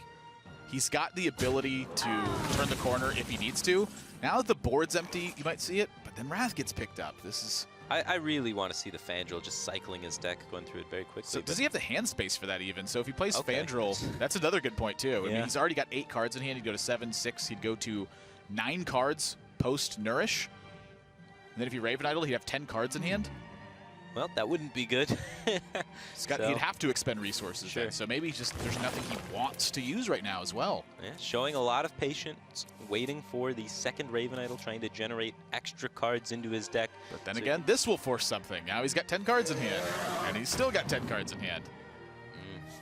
he's got the ability to turn the corner if he needs to. Now that the board's empty, you might see it, but then Wrath gets picked up. This is... I really want to see the Fandral just cycling his deck, going through it very quickly. So does he have the hand space for that even? So if he plays Fandral, that's another good point too. I mean, he's already got 8 cards in hand. He'd go to 7, 6. He'd go to 9 cards post Nourish. And then if he Raven Idol, he'd have 10 cards in hand. Well, that wouldn't be good. He'd have to expend resources then. So maybe just there's nothing he wants to use right now as well. Yeah, showing a lot of patience, waiting for the second Raven Idol, trying to generate extra cards into his deck. But then again, this will force something. Now he's got 10 cards in hand, and he's still got 10 cards in hand.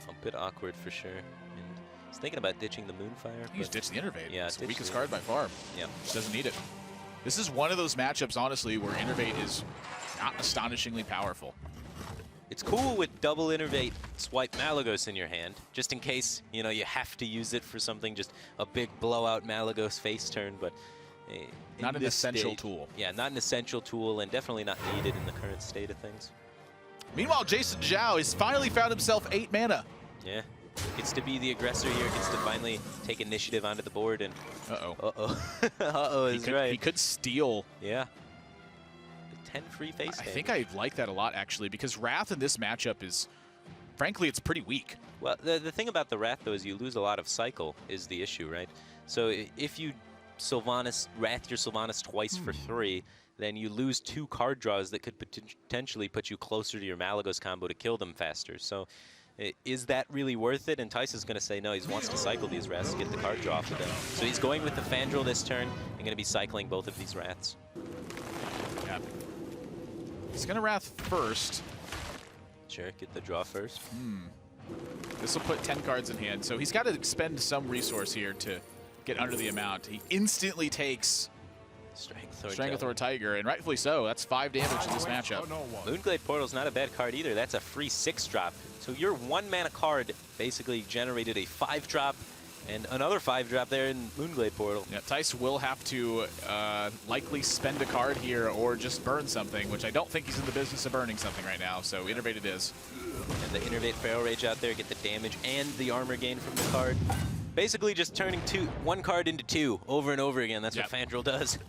A bit awkward for sure. And he's thinking about ditching the Moonfire. He's ditching the Innervate. Yeah, it's the weakest card by far. Yeah. Just doesn't need it. This is one of those matchups, honestly, where Innervate is not astonishingly powerful. It's cool with double Innervate, Swipe Malagos in your hand, just in case, you know, you have to use it for something, just a big blowout Malagos face turn, but not an essential tool. Yeah, not an essential tool, and definitely not needed in the current state of things. Meanwhile, Jasonzhou has finally found himself 8 mana. Yeah. Gets to be the aggressor here, gets to finally take initiative onto the board, and... Uh-oh is right. He could steal. Yeah. 10 free face I think I like that a lot, actually, because Wrath in this matchup is, frankly, it's pretty weak. Well, the thing about the Wrath, though, is you lose a lot of cycle is the issue, right? So if you Wrath your Sylvanas twice for 3, then you lose 2 card draws that could potentially put you closer to your Malagos combo to kill them faster. So is that really worth it? And Thijs is going to say no, he wants to cycle these Wraths to get the card draw off of them. So he's going with the Fandral this turn and going to be cycling both of these Wraths. Yeah. He's going to Wrath first. Sure, get the draw first. This will put 10 cards in hand, so he's got to expend some resource here to get under the amount. He instantly takes Stranglethorn Tiger, and rightfully so. That's 5 damage in this matchup. Moonglade Portal's not a bad card either. That's a free 6-drop. So your 1-mana card basically generated a 5-drop and another 5-drop there in Moonglade Portal. Yeah, Thijs will have to likely spend a card here or just burn something, which I don't think he's in the business of burning something right now, so Innervate it is. And the Innervate Feral Rage out there, get the damage and the armor gain from the card. Basically just turning 1 card into 2 over and over again. That's what Fandral does.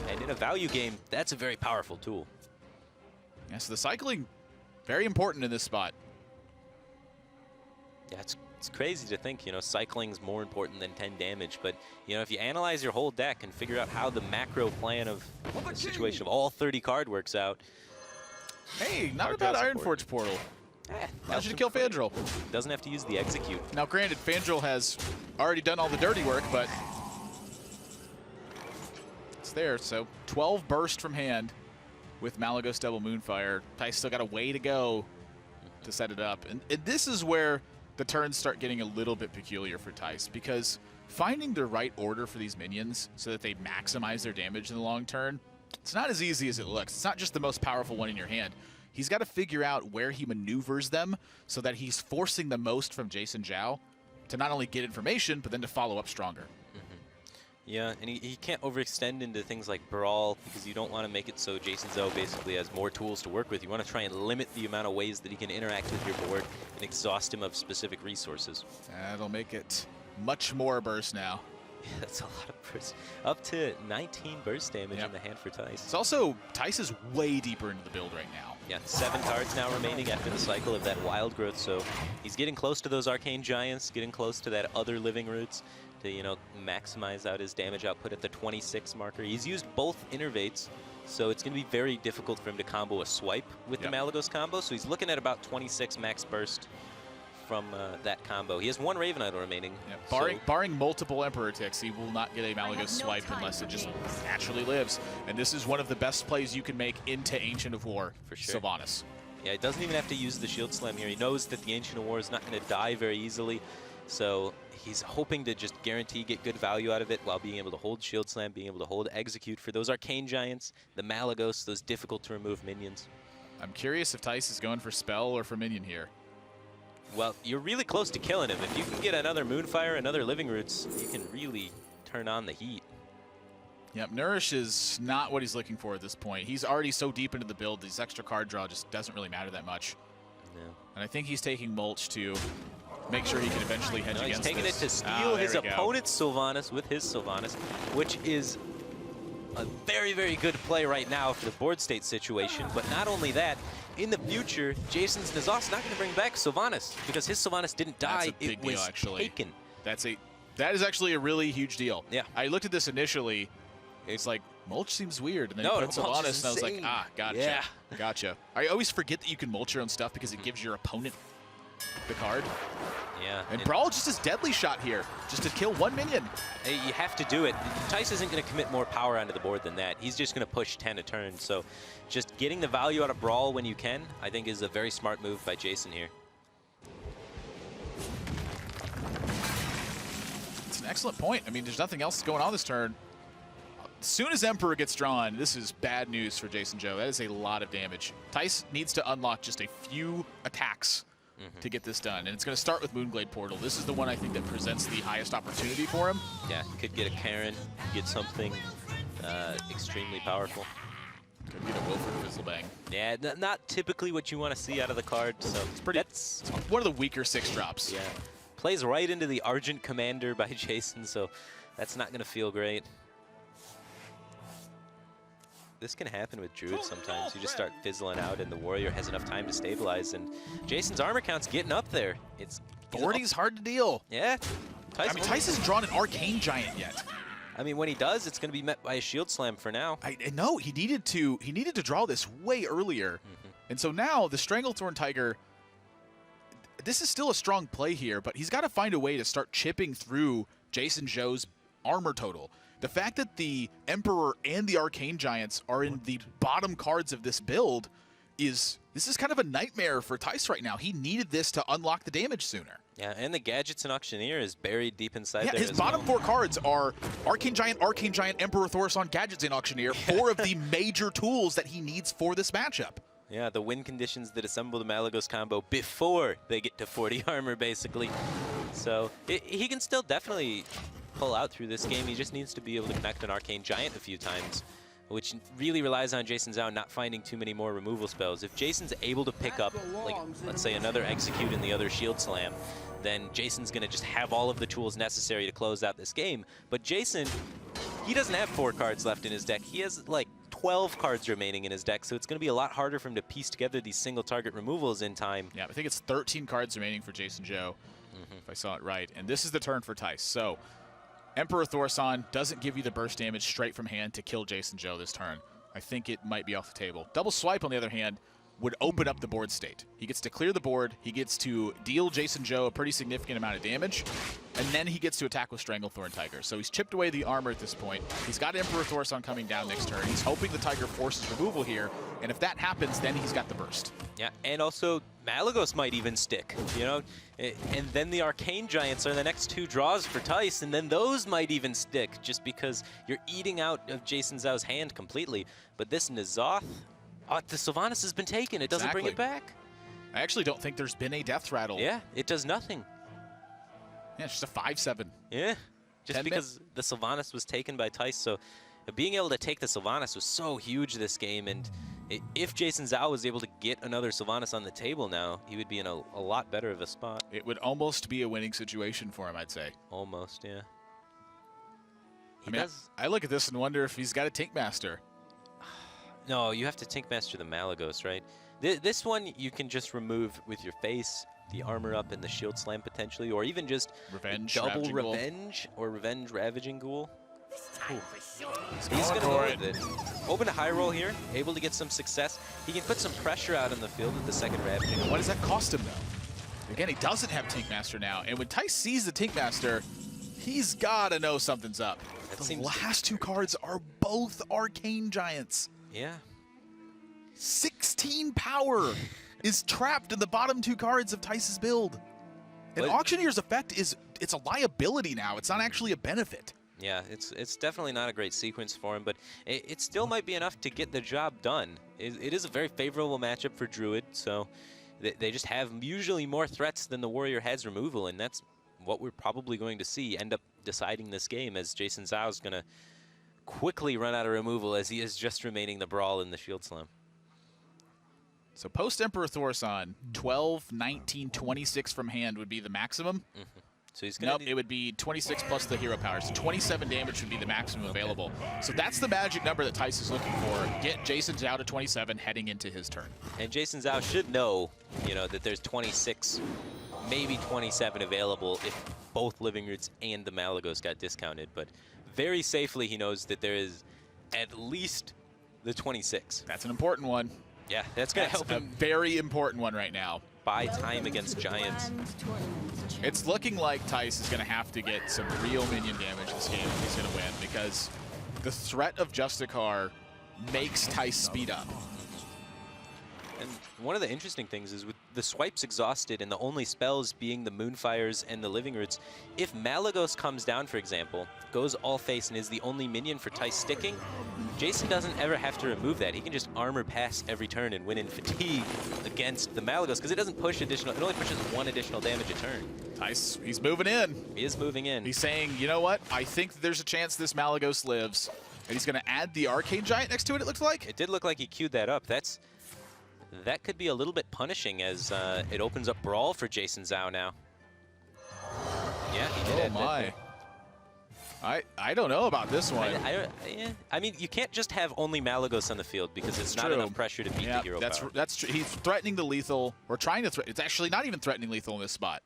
And in a value game, that's a very powerful tool. Yeah, so the cycling, very important in this spot. Yeah, it's crazy to think, you know, cycling's more important than 10 damage, but, you know, if you analyze your whole deck and figure out how the macro plan of the situation of all 30 card works out. Hey, not a bad Ironforge Portal. Allows you to kill Fandral. Doesn't have to use the execute. Now, granted, Fandral has already done all the dirty work, but it's there. So 12 burst from hand with Malagos Double Moonfire. Thijs still got a way to go to set it up. And this is where the turns start getting a little bit peculiar for Thijs, because finding the right order for these minions so that they maximize their damage in the long turn, it's not as easy as it looks. It's not just the most powerful one in your hand. He's got to figure out where he maneuvers them so that he's forcing the most from Jasonzhou to not only get information, but then to follow up stronger. Yeah, and he can't overextend into things like Brawl, because you don't want to make it so Jasonzhou basically has more tools to work with. You want to try and limit the amount of ways that he can interact with your board and exhaust him of specific resources. That'll make it much more burst now. Yeah, that's a lot of burst. Up to 19 burst damage in the hand for Thijs. It's also, Thijs is way deeper into the build right now. Yeah, 7 cards now remaining after the cycle of that Wild Growth, so he's getting close to those Arcane Giants, getting close to that other Living Roots to, you know, maximize out his damage output at the 26 marker. He's used both Innervates, so it's going to be very difficult for him to combo a Swipe with the Malagos combo, so he's looking at about 26 max burst from that combo. He has 1 Raven Idol remaining. Yeah, barring multiple Emperor ticks, he will not get a Malagos swipe unless it just naturally lives. And this is one of the best plays you can make into Ancient of War for sure. Sylvanas. Yeah, he doesn't even have to use the Shield Slam here. He knows that the Ancient of War is not going to die very easily, so he's hoping to just guarantee get good value out of it while being able to hold Shield Slam, being able to hold Execute for those Arcane Giants, the Malagos, those difficult to remove minions. I'm curious if Thijs is going for Spell or for Minion here. Well, you're really close to killing him. If you can get another Moonfire, another Living Roots, you can really turn on the heat. Yep, Nourish is not what he's looking for at this point. He's already so deep into the build, this extra card draw just doesn't really matter that much. No. And I think he's taking Mulch to make sure he can eventually hedge against this. He's taking it to steal his opponent's Sylvanas with his Sylvanas, which is a very, very good play right now for the board state situation. But not only that, in the future, Jason's N'Zoth's not going to bring back Sylvanas because his Sylvanas didn't die. That's a big deal, actually. Taken. That is actually a really huge deal. Yeah. I looked at this initially. It's like, Mulch seems weird. And then no, you put Sylvanas, and I was like, gotcha. Yeah. Gotcha. I always forget that you can mulch your own stuff because it gives your opponent the card. Yeah. And Brawl just his deadly shot here, just to kill 1 minion. You have to do it. Thijs isn't going to commit more power onto the board than that. He's just going to push 10 a turn. So just getting the value out of Brawl when you can, I think is a very smart move by Jason here. It's an excellent point. I mean, there's nothing else going on this turn. As soon as Emperor gets drawn, this is bad news for Jasonzhou. That is a lot of damage. Thijs needs to unlock just a few attacks to get this done. And it's going to start with Moonglade Portal. This is the one I think that presents the highest opportunity for him. Yeah, could get a Karen, get something extremely powerful. Could get a Wilford Fizzlebang. Yeah, not typically what you want to see out of the card. So it's one of the weaker 6-drops. Yeah, plays right into the Argent Commander by Jason, so that's not going to feel great. This can happen with Druid sometimes. You just start fizzling out and the Warrior has enough time to stabilize, and Jason's armor count's getting up there. Boarding's hard to deal. Yeah. I mean, Thijs hasn't drawn an Arcane Giant yet. I mean, when he does, it's going to be met by a Shield Slam for now. I know he needed to draw this way earlier. And so now the Stranglethorn Tiger, this is still a strong play here, but he's got to find a way to start chipping through Jasonzhou's armor total. The fact that the Emperor and the Arcane Giants are in the bottom cards of this build this is kind of a nightmare for Thijs right now. He needed this to unlock the damage sooner. Yeah, and the Gadgets and Auctioneer is buried deep inside Yeah, there his as bottom well. 4 cards are Arcane Giant, Emperor Thaurissan, Gadgets, and Auctioneer, 4 of the major tools that he needs for this matchup. Yeah, the win conditions that assemble the Malagos combo before they get to 40 armor, basically. So he can still definitely pull out through this game. He just needs to be able to connect an Arcane Giant a few times, which really relies on Jasonzhou not finding too many more removal spells. If Jason's able to pick up, like, let's say another Execute and the other Shield Slam, then Jason's going to just have all of the tools necessary to close out this game. But Jason, he doesn't have 4 cards left in his deck. He has, like, 12 cards remaining in his deck, so it's going to be a lot harder for him to piece together these single target removals in time. Yeah, I think it's 13 cards remaining for Jasonzhou, if I saw it right. And this is the turn for Thijs. So Emperor Thaurissan doesn't give you the burst damage straight from hand to kill Jasonzhou this turn. I think it might be off the table. Double Swipe, on the other hand, would open up the board state. He gets to clear the board, he gets to deal Jasonzhou a pretty significant amount of damage, and then he gets to attack with Stranglethorn Tiger. So he's chipped away the armor at this point. He's got Emperor Thaurissan coming down next turn. He's hoping the Tiger forces removal here, and if that happens, then he's got the burst. Yeah, and also Malagos might even stick, you know? And then the Arcane Giants are the next 2 draws for Thijs, and then those might even stick just because you're eating out of Jasonzhou's hand completely. But this N'Zoth, the Sylvanas has been taken. It doesn't bring it back. I actually don't think there's been a Death Rattle. Yeah, it does nothing. Yeah, it's just a 5/7. Yeah, just because the Sylvanas was taken by Thijs. So being able to take the Sylvanas was so huge this game. And if Jasonzhou was able to get another Sylvanas on the table now, he would be in a lot better of a spot. It would almost be a winning situation for him, I'd say. Almost, yeah. I look at this and wonder if he's got a Tink Master. No, you have to Tink Master the Malagos, right? This one you can just remove with your face, the armor up, and the Shield Slam potentially, or even just double Revenge or Revenge Ravaging Ghoul. He's going to go with it. Open a high roll here, able to get some success. He can put some pressure out in the field with the second Ravaging. What does that cost him, though? Again, he doesn't have Tink Master now, and when Thijs sees the Tink Master, he's got to know something's up. The last 2 cards are both Arcane Giants. Yeah. 16 power is trapped in the bottom 2 cards of Thijs' build. And Auctioneer's effect it's a liability now. It's not actually a benefit. Yeah, it's definitely not a great sequence for him, but it still might be enough to get the job done. It is a very favorable matchup for Druid, so they just have usually more threats than the Warrior has removal, and that's what we're probably going to see end up deciding this game, as Jasonzhou is going to quickly run out of removal as he is just remaining the Brawl in the Shield Slam. So post Emperor Thaurissan, 12, 19, 26 from hand would be the maximum. So he's gonna it would be 26 plus the hero power. So 27 damage would be the maximum available. So that's the magic number that Thijs is looking for. Get Jasonzhou to 27 heading into his turn. And Jasonzhou should know, that there's 26, maybe 27 available if both Living Roots and the Malagos got discounted. But very safely, he knows that there is at least the 26. That's an important one. Yeah, that's going to help him. A very important one right now. Buy time against Giants. It's looking like Thijs is going to have to get some real minion damage this game if he's going to win, because the threat of Justicar makes Thijs speed up. And one of the interesting things is with the swipes exhausted and the only spells being the Moonfires and the Living Roots, if Malagos comes down, for example, goes all face and is the only minion for Thijs sticking, Jason doesn't ever have to remove that. He can just armor pass every turn and win in fatigue against the Malagos, because it doesn't push additional, it only pushes 1 additional damage a turn. Thijs, he's moving in. He is moving in. He's saying, you know what, I think there's a chance this Malagos lives. And he's going to add the Arcane Giant next to it, it looks like. It did look like he queued that up. That could be a little bit punishing, as it opens up Brawl for Jasonzhou now. Yeah, he did. Oh my. I don't know about this one. I mean, you can't just have only Malagos on the field, because it's not enough pressure to beat the hero power. That's true. He's threatening the lethal, or trying to threaten. It's actually not even threatening lethal in this spot,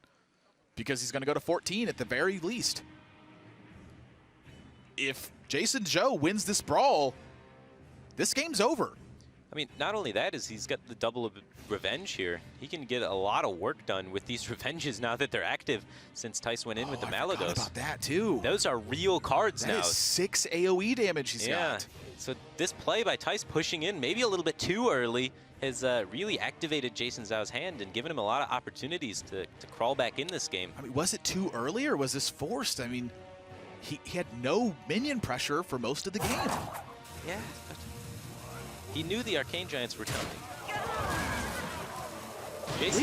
because he's going to go to 14 at the very least. If Jasonzhou wins this Brawl, this game's over. I mean, not only that, is he's got the double of revenge here. He can get a lot of work done with these revenges now that they're active, since Thijs went in with the Malagos. I forgot about that too. Those are real cards now. That is 6 AoE damage he's got. So this play by Thijs pushing in maybe a little bit too early, has really activated Jasonzhou's hand and given him a lot of opportunities to crawl back in this game. I mean, was it too early or was this forced? I mean, he had no minion pressure for most of the game. Yeah. He knew the Arcane Giants were coming. Jason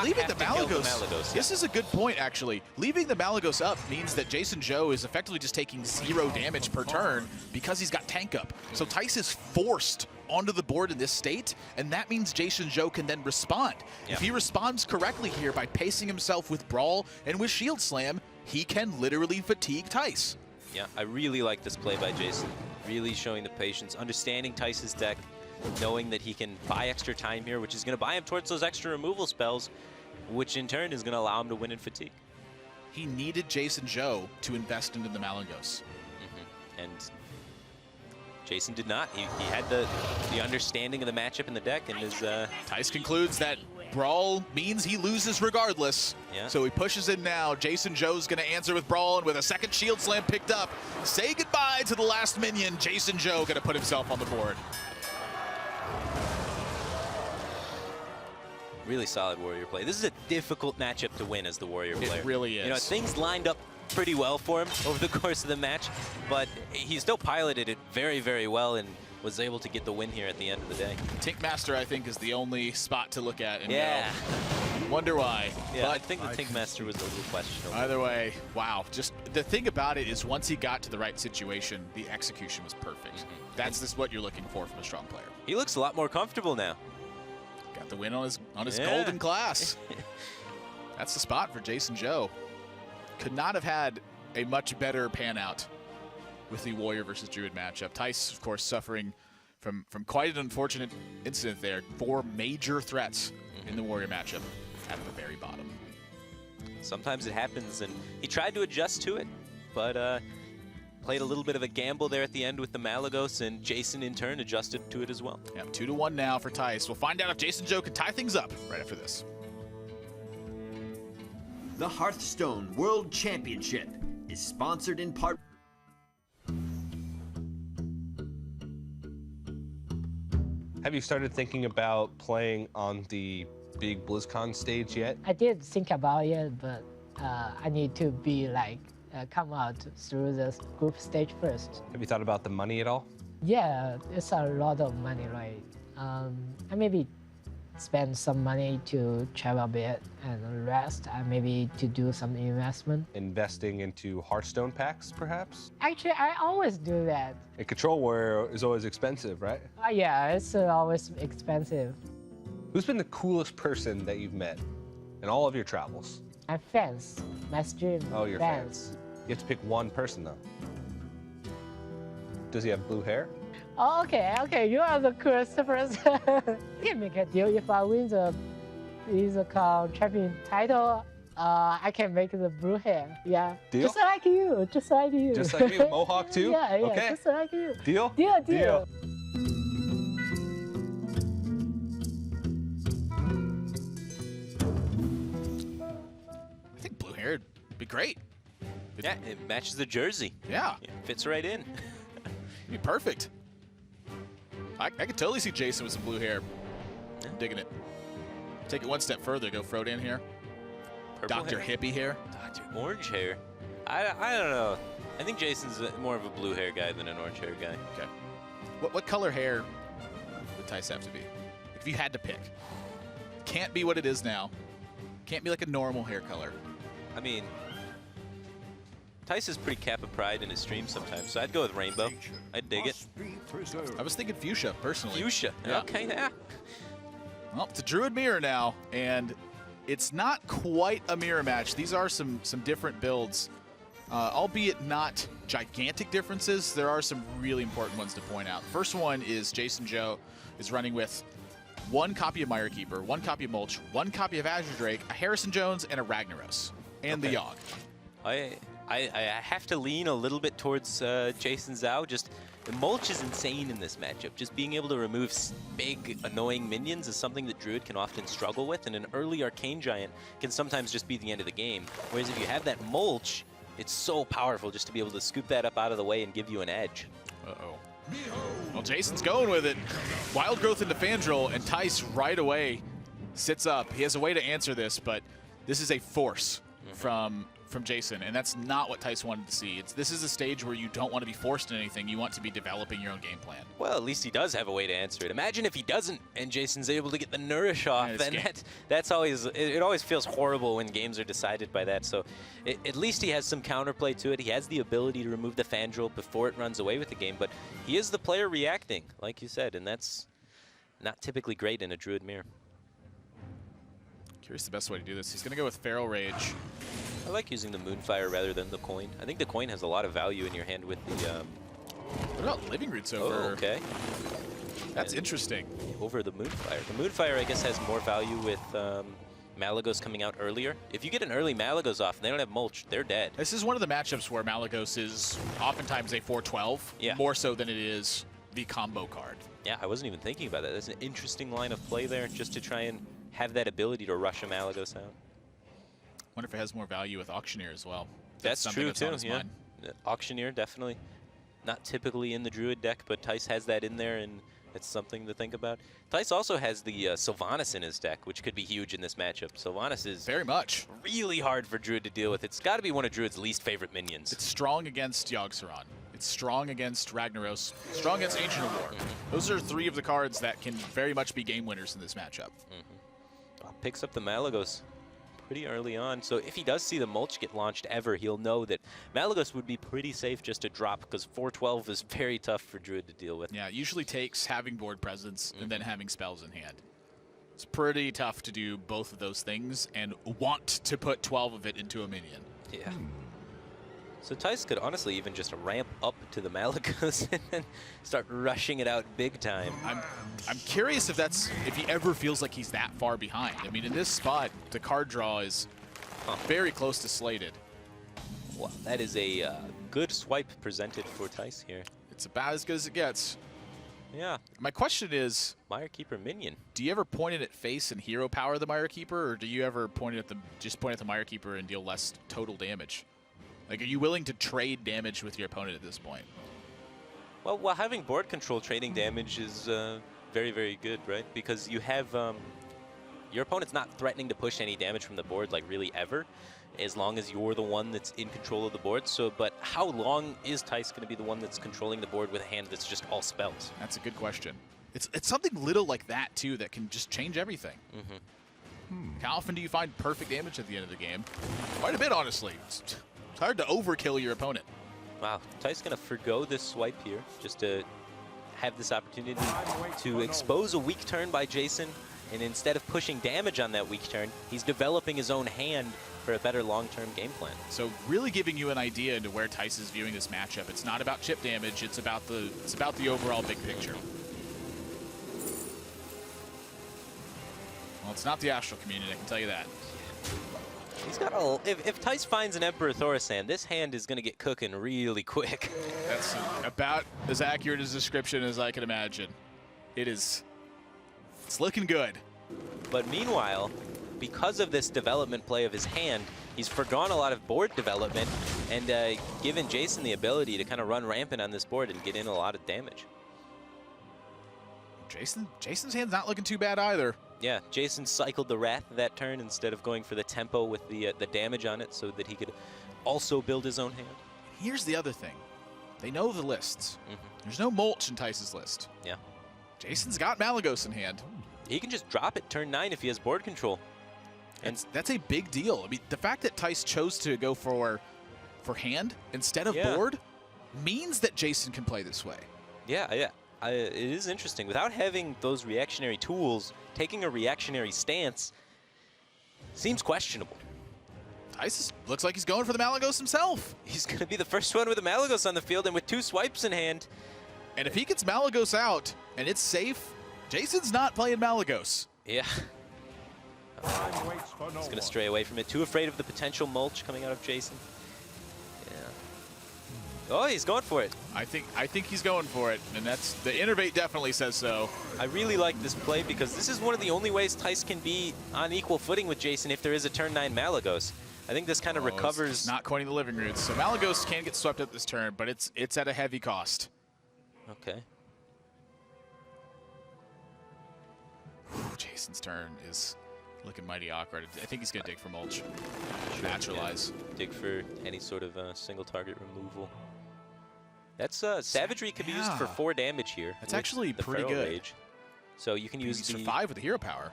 leaving the Malygos. This is a good point, actually. Leaving the Malygos up means that Jasonzhou is effectively just taking 0 damage per turn because he's got tank up. So Thijs is forced onto the board in this state, and that means Jasonzhou can then respond. Yep. If he responds correctly here by pacing himself with Brawl and with Shield Slam, he can literally fatigue Thijs. Yeah, I really like this play by Jason. Really showing the patience, understanding Thijs' deck, knowing that he can buy extra time here, which is going to buy him towards those extra removal spells, which in turn is going to allow him to win in fatigue. He needed Jasonzhou to invest into the Malygos. And Jason did not. He had the understanding of the matchup in the deck, and his Thijs concludes that Brawl means he loses regardless. Yeah. So he pushes in now. Jasonzhou's going to answer with Brawl, and with a second Shield Slam picked up, say goodbye to the last minion. Jasonzhou going to put himself on the board. Really solid Warrior play. This is a difficult matchup to win as the Warrior player. It really is. You know, things lined up pretty well for him over the course of the match, but he still piloted it very, very well and was able to get the win here at the end of the day. Tink Master, I think, is the only spot to look at and go, wonder why. Yeah, but I think the Tink Master was a little questionable. Either way, wow. Just the thing about it is once he got to the right situation, the execution was perfect. That's just what you're looking for from a strong player. He looks a lot more comfortable now. Got the win on his golden class. That's the spot for Jasonzhou. Could not have had a much better pan out with the Warrior versus Druid matchup. Thijs, of course, suffering from quite an unfortunate incident there. 4 major threats in the Warrior matchup at the very bottom. Sometimes it happens, and he tried to adjust to it, but played a little bit of a gamble there at the end with the Malygos, and Jason in turn adjusted to it as well. Yeah, 2-1 now for Thijs. We'll find out if Jasonzhou can tie things up right after this. The Hearthstone World Championship is sponsored in part. Have you started thinking about playing on the big BlizzCon stage yet? I did think about it, but I need to be like come out through the group stage first. Have you thought about the money at all? Yeah, it's a lot of money, right? I maybe spend some money to travel a bit, and the rest maybe to do some investment. Investing into Hearthstone packs, perhaps? Actually, I always do that. A Control Warrior is always expensive, right? Yeah, it's always expensive. Who's been the coolest person that you've met in all of your travels? My fans, my stream your fans. You have to pick one person, though. Does he have blue hair? Oh, okay, you are the coolest person. We can make a deal. If I win the BlizzCon champion title, I can make the blue hair. Yeah. Deal? Just like you. Just like you. Just like me, Mohawk too? Yeah, okay. Just like you. Deal? Deal. I think blue hair would be great. Yeah, it matches the jersey. Yeah. It fits right in. It'd be perfect. I could totally see Jason with some blue hair. I'm digging it. Take it one step further. Go Frodan here. Purple Dr. hair? Hippie hair. Dr. Orange hair? I don't know. I think Jason's more of a blue hair guy than an orange hair guy. Okay. What color hair would Thijs have to be? If you had to pick. Can't be what it is now. Can't be like a normal hair color. I mean, Thijs is pretty Kappa Pride in his stream sometimes, so I'd go with rainbow. I'd dig it. I was thinking fuchsia, personally. Fuchsia. Yeah. Okay, yeah. Well, it's a Druid mirror now, and it's not quite a mirror match. These are some different builds, albeit not gigantic differences. There are some really important ones to point out. First one is Jasonzhou is running with 1 copy of Mire Keeper, 1 copy of Mulch, 1 copy of Azure Drake, a Harrison Jones, and a Ragnaros, and the Yogg. I have to lean a little bit towards Jasonzhou. Just the Mulch is insane in this matchup. Just being able to remove big, annoying minions is something that Druid can often struggle with, and an early Arcane Giant can sometimes just be the end of the game. Whereas if you have that Mulch, it's so powerful just to be able to scoop that up out of the way and give you an edge. Uh-oh. Well, Jason's going with it. Wild Growth into Fandral, and Thijs right away sits up. He has a way to answer this, but this is a force from Jason, and that's not what Thijs wanted to see. This is a stage where you don't want to be forced in anything. You want to be developing your own game plan. Well, at least he does have a way to answer it. Imagine if he doesn't, and Jason's able to get the nourish off. Yeah, then that's always, it always feels horrible when games are decided by that. So at least he has some counterplay to it. He has the ability to remove the Fandral before it runs away with the game, but he is the player reacting, like you said, and that's not typically great in a Druid mirror. Curious the best way to do this. He's going to go with Feral Rage. I like using the Moonfire rather than the coin. I think the coin has a lot of value in your hand with the... What about Living Roots over? Oh, okay. That's interesting. Over the Moonfire. The Moonfire, I guess, has more value with Malagos coming out earlier. If you get an early Malagos off and they don't have Mulch, they're dead. This is one of the matchups where Malagos is oftentimes a 4-12, more so than it is the combo card. Yeah, I wasn't even thinking about that. That's an interesting line of play there, just to try and have that ability to rush a Malagos out. Wonder if it has more value with Auctioneer as well. That's true too, yeah. Auctioneer, definitely. Not typically in the Druid deck, but Thijs has that in there, and it's something to think about. Thijs also has the Sylvanas in his deck, which could be huge in this matchup. Sylvanas is very much really hard for Druid to deal with. It's got to be one of Druid's least favorite minions. It's strong against Yogg-Saron. It's strong against Ragnaros, strong against Ancient of War. Those are three of the cards that can very much be game winners in this matchup. Picks up the Malagos pretty early on, so if he does see the Mulch get launched ever, he'll know that Malagos would be pretty safe just to drop, because 4-12 is very tough for Druid to deal with. Yeah, it usually takes having board presence and then having spells in hand. It's pretty tough to do both of those things and want to put 12 of it into a minion. Yeah. So Thijs could honestly even just ramp up to the Malagos and then start rushing it out big time. I'm curious if he ever feels like he's that far behind. I mean, in this spot, the card draw is very close to slated. Well, that is a good swipe presented for Thijs here. It's about as good as it gets. Yeah. My question is, Mire Keeper minion. Do you ever point it at face and hero power the Mire Keeper, or do you ever point it at just point at the Mire Keeper and deal less total damage? Like, are you willing to trade damage with your opponent at this point? Well, while having board control, trading damage is very, very good, right? Because you have your opponent's not threatening to push any damage from the board, like, really ever, as long as you're the one that's in control of the board. So, but how long is Thijs going to be the one that's controlling the board with a hand that's just all spells? That's a good question. It's something little like that, too, that can just change everything. How often do you find perfect damage at the end of the game? Quite a bit, honestly. It's hard to overkill your opponent. Wow, Thijs going to forgo this swipe here just to have this opportunity to expose a weak turn by Jason, and instead of pushing damage on that weak turn, he's developing his own hand for a better long-term game plan. So really giving you an idea into where Thijs is viewing this matchup. It's not about chip damage, it's about the overall big picture. Well, it's not the Astral Community, I can tell you that. He's got a... If Thijs finds an Emperor Thaurissan, this hand is going to get cooking really quick. That's about as accurate a description as I can imagine. It's looking good. But meanwhile, because of this development play of his hand, he's forgone a lot of board development and given Jason the ability to kind of run rampant on this board and get in a lot of damage. Jason's hand's not looking too bad either. Yeah, Jason cycled the Wrath that turn instead of going for the tempo with the damage on it so that he could also build his own hand. Here's the other thing. They know the lists. There's no Mulch in Thijs' list. Yeah. Jason's got Malagos in hand. He can just drop it turn 9 if he has board control. And that's a big deal. I mean, the fact that Thijs chose to go for hand instead of board means that Jason can play this way. Yeah, yeah. It is interesting. Without having those reactionary tools, taking a reactionary stance seems questionable. Thijs looks like he's going for the Malagos himself. He's going to be the first one with a Malagos on the field and with 2 swipes in hand. And if he gets Malagos out and it's safe, Jason's not playing Malagos. Yeah. He's going to stray away from it. Too afraid of the potential Mulch coming out of Jason. Oh, he's going for it. I think he's going for it, and that's the Innervate definitely says so. I really like this play because this is one of the only ways Thijs can be on equal footing with Jason if there is a turn 9 Malagos. I think this kind of recovers. It's not coining the Living Roots, so Malagos can get swept up this turn, but it's at a heavy cost. Okay. Jason's turn is looking mighty awkward. I think he's going to dig for mulch. Sure, Naturalize. yeah. Dig for any sort of single target removal. That's Savagery can be used for 4 damage here. That's actually pretty good. Rage. So you can use the 5 with the hero power.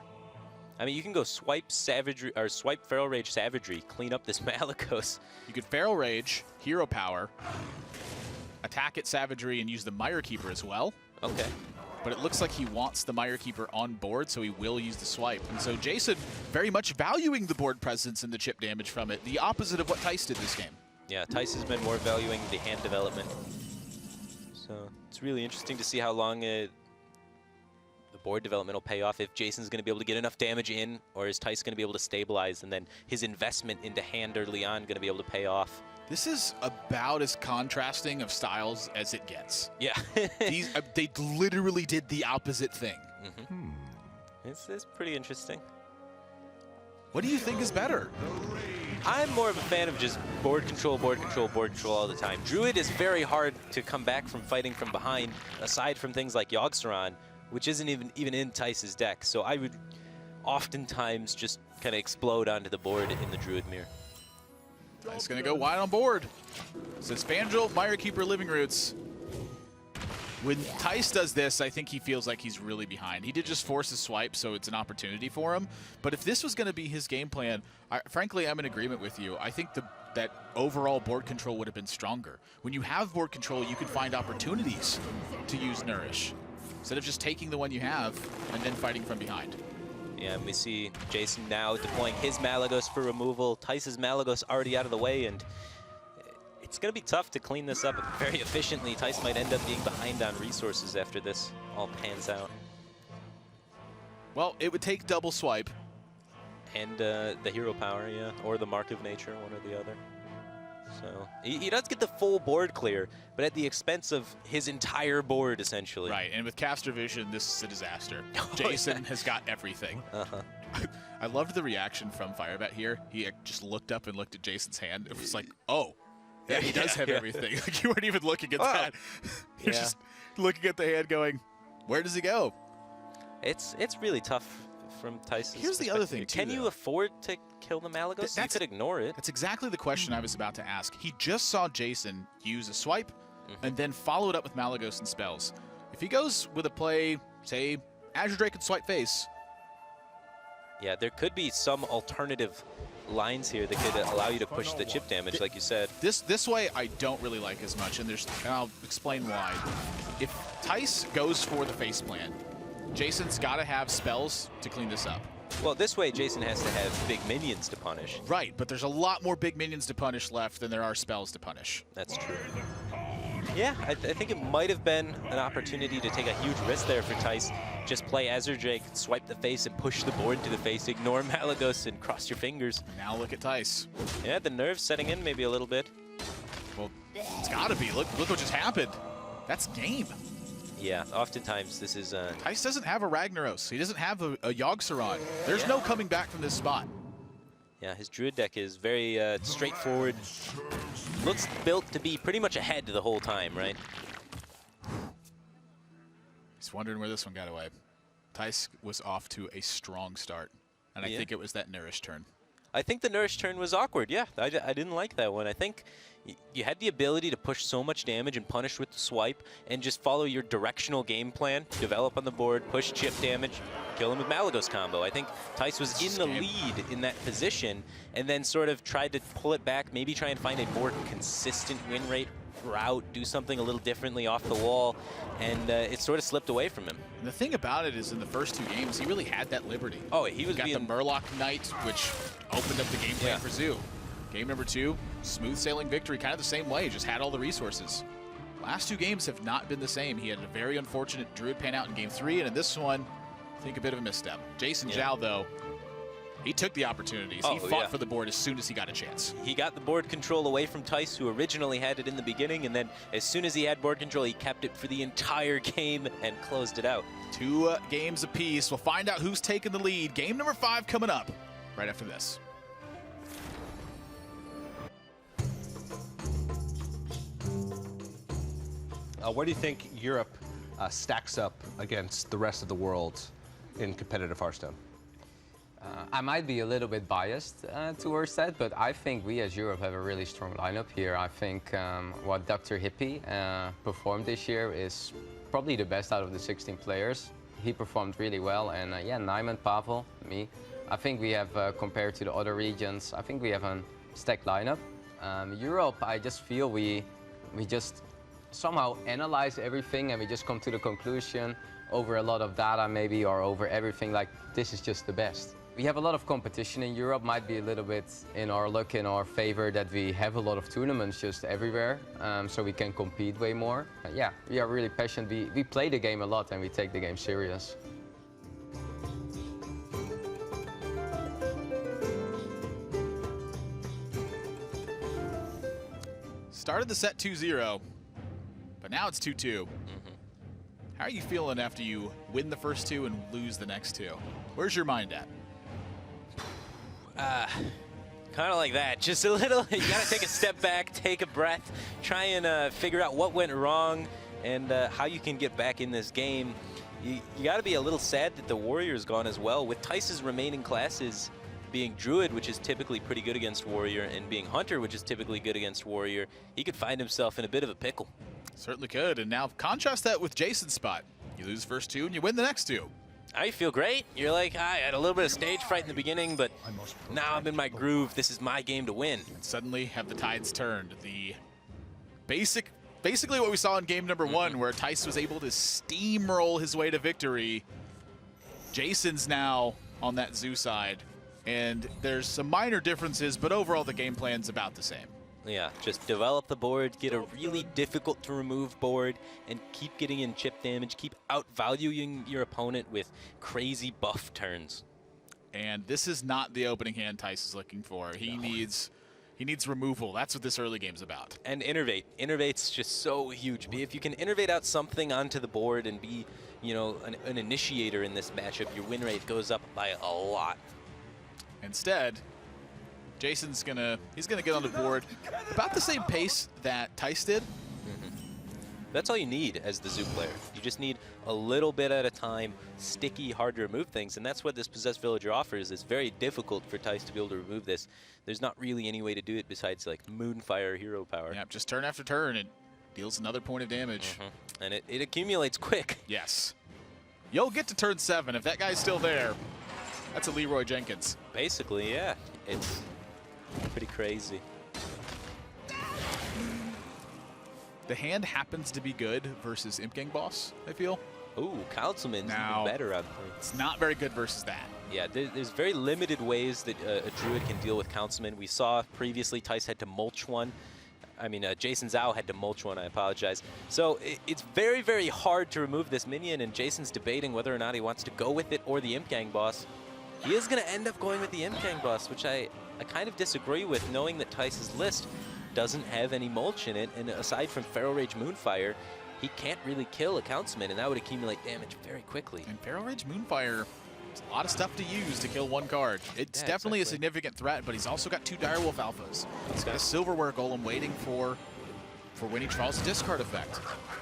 I mean, you can go swipe Savagery or swipe Feral Rage Savagery, clean up this Malygos. You could Feral Rage, hero power, attack at Savagery, and use the Mire Keeper as well. Okay. But it looks like he wants the Mire Keeper on board, so he will use the swipe. And so Jason very much valuing the board presence and the chip damage from it, the opposite of what Thijs did this game. Yeah, Thijs has been more valuing the hand development. So it's really interesting to see how long the board development will pay off, if Jason's going to be able to get enough damage in, or is Thijs going to be able to stabilize, and then his investment into hand early on going to be able to pay off. This is about as contrasting of styles as it gets. Yeah. They literally did the opposite thing. Mm-hmm. It's pretty interesting. What do you think is better? I'm more of a fan of just board control, board control, board control all the time. Druid is very hard to come back from fighting from behind, aside from things like Yogg-Saron, which isn't even in Thijs' deck. So I would oftentimes just kind of explode onto the board in the Druid mirror. It's going to go wide on board. Says Fangel, Mire Keeper, Living Roots. When Thijs does this, I think he feels like he's really behind. He did just force a swipe, so it's an opportunity for him. But if this was going to be his game plan, frankly, I'm in agreement with you. I think that overall board control would have been stronger. When you have board control, you can find opportunities to use Nourish, instead of just taking the one you have and then fighting from behind. Yeah, and we see Jason now deploying his Malygos for removal. Thijs' Malygos already out of the way, and it's going to be tough to clean this up very efficiently. Thijs might end up being behind on resources after this all pans out. Well, it would take double swipe. And the hero power, yeah, or the Mark of Nature, one or the other. So he does get the full board clear, but at the expense of his entire board, essentially. Right, and with Caster Vision, this is a disaster. Jason has got everything. I loved the reaction from Firebat here. He just looked up and looked at Jason's hand. It was like, oh, yeah, he does have everything. Like, you weren't even looking at that. You're just looking at the hand going, where does he go? It's really tough from Thijs' Here's the other thing, too, Can you afford to kill the Malygos? You could ignore it. That's exactly the question I was about to ask. He just saw Jason use a swipe and then followed up with Malygos and spells. If he goes with a play, say, Azure Drake and swipe face. Yeah, there could be some alternative lines here that could allow you to push the chip damage, like you said. This way I don't really like as much, and I'll explain why. If Thijs goes for the face plan, Jason's got to have spells to clean this up. Well, this way Jason has to have big minions to punish. Right, but there's a lot more big minions to punish left than there are spells to punish. That's true. Yeah, I think it might have been an opportunity to take a huge risk there for Thijs. Just play Azure Drake, swipe the face, and push the board to the face. Ignore Malygos and cross your fingers. Now look at Thijs. Yeah, the nerves setting in maybe a little bit. Well, it's got to be. Look what just happened. That's game. Yeah, oftentimes this is... Thijs doesn't have a Ragnaros. He doesn't have a Yogg-Saron. There's no coming back from this spot. Yeah, his Druid deck is very straightforward. Looks built to be pretty much ahead the whole time, right? He's wondering where this one got away. Thijs was off to a strong start, and I think it was that Nourish turn. I think the Nourish turn was awkward, yeah. I didn't like that one. I think you had the ability to push so much damage and punish with the swipe and just follow your directional game plan, develop on the board, push chip damage, kill him with Malygos combo. I think Thijs was in the lead in that position and then sort of tried to pull it back, maybe try and find a more consistent win rate route, do something a little differently off the wall, and it sort of slipped away from him. And the thing about it is in the first 2 games, he really had that liberty. Oh, he was got the Murloc Knight, which opened up the game plan for Zoo. Game number 2, smooth sailing victory, kind of the same way, just had all the resources. Last 2 games have not been the same. He had a very unfortunate Druid pan out in game 3, and in this one, I think a bit of a misstep. Jasonzhou, though, he took the opportunities. He fought for the board as soon as he got a chance. He got the board control away from Thijs, who originally had it in the beginning, and then as soon as he had board control, he kept it for the entire game and closed it out. 2 games apiece. We'll find out who's taking the lead. Game number 5 coming up right after this. Where do you think Europe stacks up against the rest of the world in competitive Hearthstone? I might be a little bit biased towards that, but I think we as Europe have a really strong lineup here. I think what Dr. Hippie performed this year is probably the best out of the 16 players. He performed really well, and yeah, Nyman, Pavel, me. I think we have, compared to the other regions, I think we have a stacked lineup. Europe, I just feel we just somehow analyze everything and we just come to the conclusion over a lot of data maybe, or over everything, like this is just the best. We have a lot of competition in Europe, might be a little bit in our luck, in our favor, that we have a lot of tournaments just everywhere, so we can compete way more. Yeah, we are really passionate. We play the game a lot and we take the game serious. Started the set 2-0, but now it's 2-2. How are you feeling after you win the first two and lose the next two? Where's your mind at? Kind of like that. Just a little, you got to take a step back, take a breath, try and figure out what went wrong and how you can get back in this game. You got to be a little sad that the Warrior's gone as well. With Thijs's remaining classes being Druid, which is typically pretty good against Warrior, and being Hunter, which is typically good against Warrior, he could find himself in a bit of a pickle. Certainly could. And now contrast that with Jason's spot. You lose the first two and you win the next two. I feel great. You're like, I had a little bit of stage fright in the beginning, but now I'm in my groove. This is my game to win. And suddenly have the tides turned. The basically what we saw in game number one, where Thijs was able to steamroll his way to victory. Jason's now on that Zoo side, and there's some minor differences, but overall the game plan's about the same. Yeah, just develop the board, get a really difficult to remove board, and keep getting in chip damage, keep outvaluing your opponent with crazy buff turns. And this is not the opening hand Thijs is looking for. He needs removal. That's what this early game's about. And innervate. Innervate's just so huge. If you can innervate out something onto the board and be, you know, an initiator in this matchup, your win rate goes up by a lot. Instead, Jason's gonna get on the board about the same pace that Thijs did. That's all you need as the Zoo player. You just need a little bit at a time, sticky, hard to remove things, and that's what this Possessed Villager offers. It's very difficult for Thijs to be able to remove this. There's not really any way to do it besides like Moonfire hero power. Yeah, just turn after turn, it deals another point of damage. And it accumulates quick. Yes. You'll get to turn 7 if that guy's still there. That's a Leroy Jenkins. Basically, yeah. It's pretty crazy. The hand happens to be good versus Imp Gang Boss, I feel. Ooh, Councilman's even better out there. It's not very good versus that. Yeah, there's very limited ways that a Druid can deal with Councilman. We saw previously Thijs had to mulch one. I mean, Jasonzhou had to mulch one, I apologize. So it's very, very hard to remove this minion, and Jason's debating whether or not he wants to go with it or the Imp Gang Boss. He is going to end up going with the Imp Gang Boss, which I kind of disagree with, knowing that Thijs's list doesn't have any mulch in it, and aside from Feral Rage Moonfire, he can't really kill a Councilman, and that would accumulate damage very quickly. And Feral Rage Moonfire, there's a lot of stuff to use to kill one card. It's definitely a significant threat, but he's also got 2 Direwolf Alphas. He's got a Silverware Golem waiting for when he draws a discard effect.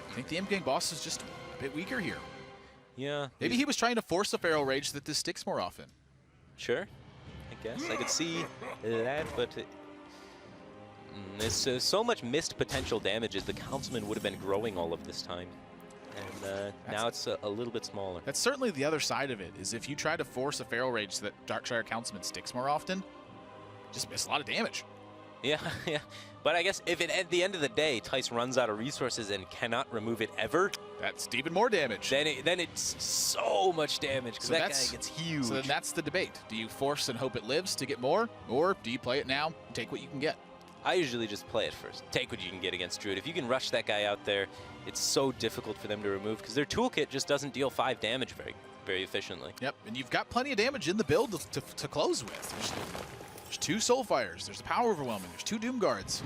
I think the Imp Gang Boss is just a bit weaker here. Yeah. Maybe he was trying to force a Feral Rage so that this sticks more often. Sure, I guess. I could see that, but there's so much missed potential damage as the Councilman would have been growing all of this time. And now it's a little bit smaller. That's certainly the other side of it, is if you try to force a Feral Rage so that Darkshire Councilman sticks more often, just miss a lot of damage. Yeah, yeah. But I guess if at the end of the day, Thijs runs out of resources and cannot remove it ever, that's even more damage. Then it's so much damage, because that guy gets huge. So then that's the debate. Do you force and hope it lives to get more, or do you play it now and take what you can get? I usually just play it first. Take what you can get against Druid. If you can rush that guy out there, it's so difficult for them to remove, because their toolkit just doesn't deal 5 damage very, very efficiently. Yep, and you've got plenty of damage in the build to close with. There's 2 Soulfires. There's the Power Overwhelming. There's 2 Doom Guards.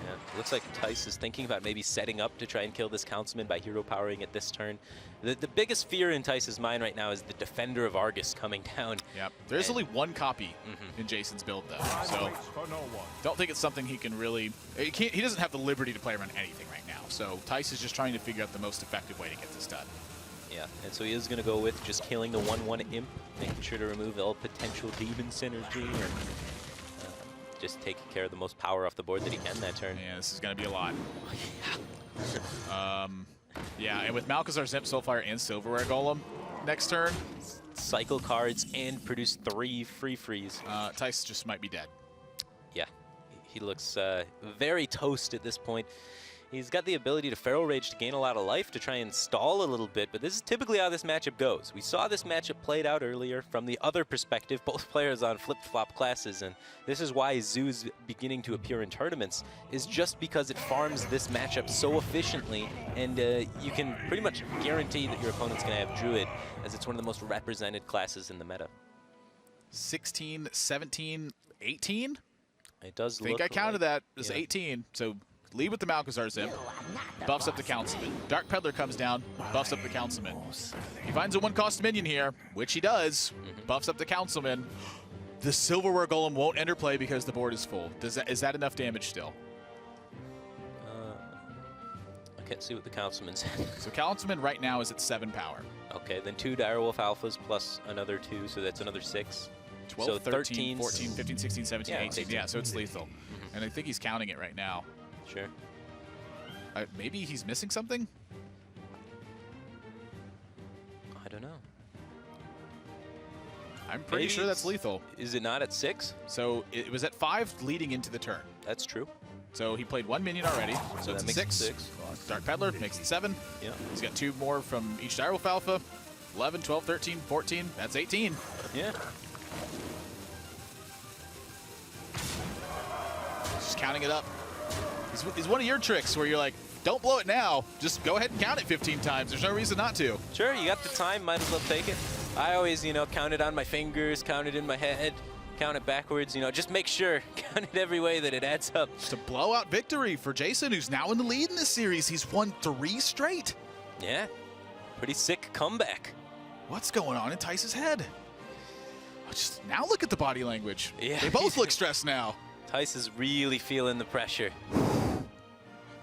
Yeah, it looks like Thijs is thinking about maybe setting up to try and kill this Councilman by hero powering it this turn. The biggest fear in Thijs' mind right now is the Defender of Argus coming down. Yep. There's only 1 copy in Jason's build, though. So don't think it's something he can really... He doesn't have the liberty to play around anything right now. So Thijs is just trying to figure out the most effective way to get this done. Yeah, and so he is going to go with just killing the 1/1 Imp, making sure to remove all potential Demon synergy, and just taking care of the most power off the board that he can that turn. Yeah, this is going to be a lot. Yeah, and with Malchezaar, Zimp, Soulfire, and Silverware Golem next turn, cycle cards and produce 3 free freeze. Thijs just might be dead. Yeah, he looks very toast at this point. He's got the ability to Feral Rage to gain a lot of life to try and stall a little bit, but this is typically how this matchup goes. We saw this matchup played out earlier from the other perspective, both players on flip-flop classes, and this is why Zoo's beginning to appear in tournaments, is just because it farms this matchup so efficiently, and you can pretty much guarantee that your opponent's going to have Druid, as it's one of the most represented classes in the meta. 16, 17, 18? It does look I counted that as 18, so... Lead with the Malchezaar Zimp, buffs up the Councilman. Dark Peddler comes down, buffs up the Councilman. He finds a 1-cost minion here, which he does, buffs up the Councilman. The Silverware Golem won't enter play because the board is full. Is that enough damage still? I can't see what the Councilman's at. So Councilman right now is at 7 power. Okay, then 2 Direwolf Alphas plus another 2, so that's another 6. 12, so 13, 14, 15, 16, 17, 18. Yeah, so it's lethal. And I think he's counting it right now. Sure. Maybe he's missing something? I don't know. I'm pretty sure that's lethal. Is it not at 6? So it was at 5 leading into the turn. That's true. So he played 1 minion already, so it's that makes 6. Dark Peddler makes it 7. Yeah. He's got 2 more from each Direwolf Alpha. 11, 12, 13, 14. That's 18. Yeah. Just counting it up. It's one of your tricks where you're like, don't blow it now. Just go ahead and count it 15 times. There's no reason not to. Sure, you got the time. Might as well take it. I always, count it on my fingers, count it in my head, count it backwards. Just make sure, count it every way that it adds up. Just a blowout victory for Jason, who's now in the lead in this series. He's won 3 straight. Yeah, pretty sick comeback. What's going on in Thijs' head? Just now look at the body language. Yeah. They both look stressed now. Thijs is really feeling the pressure.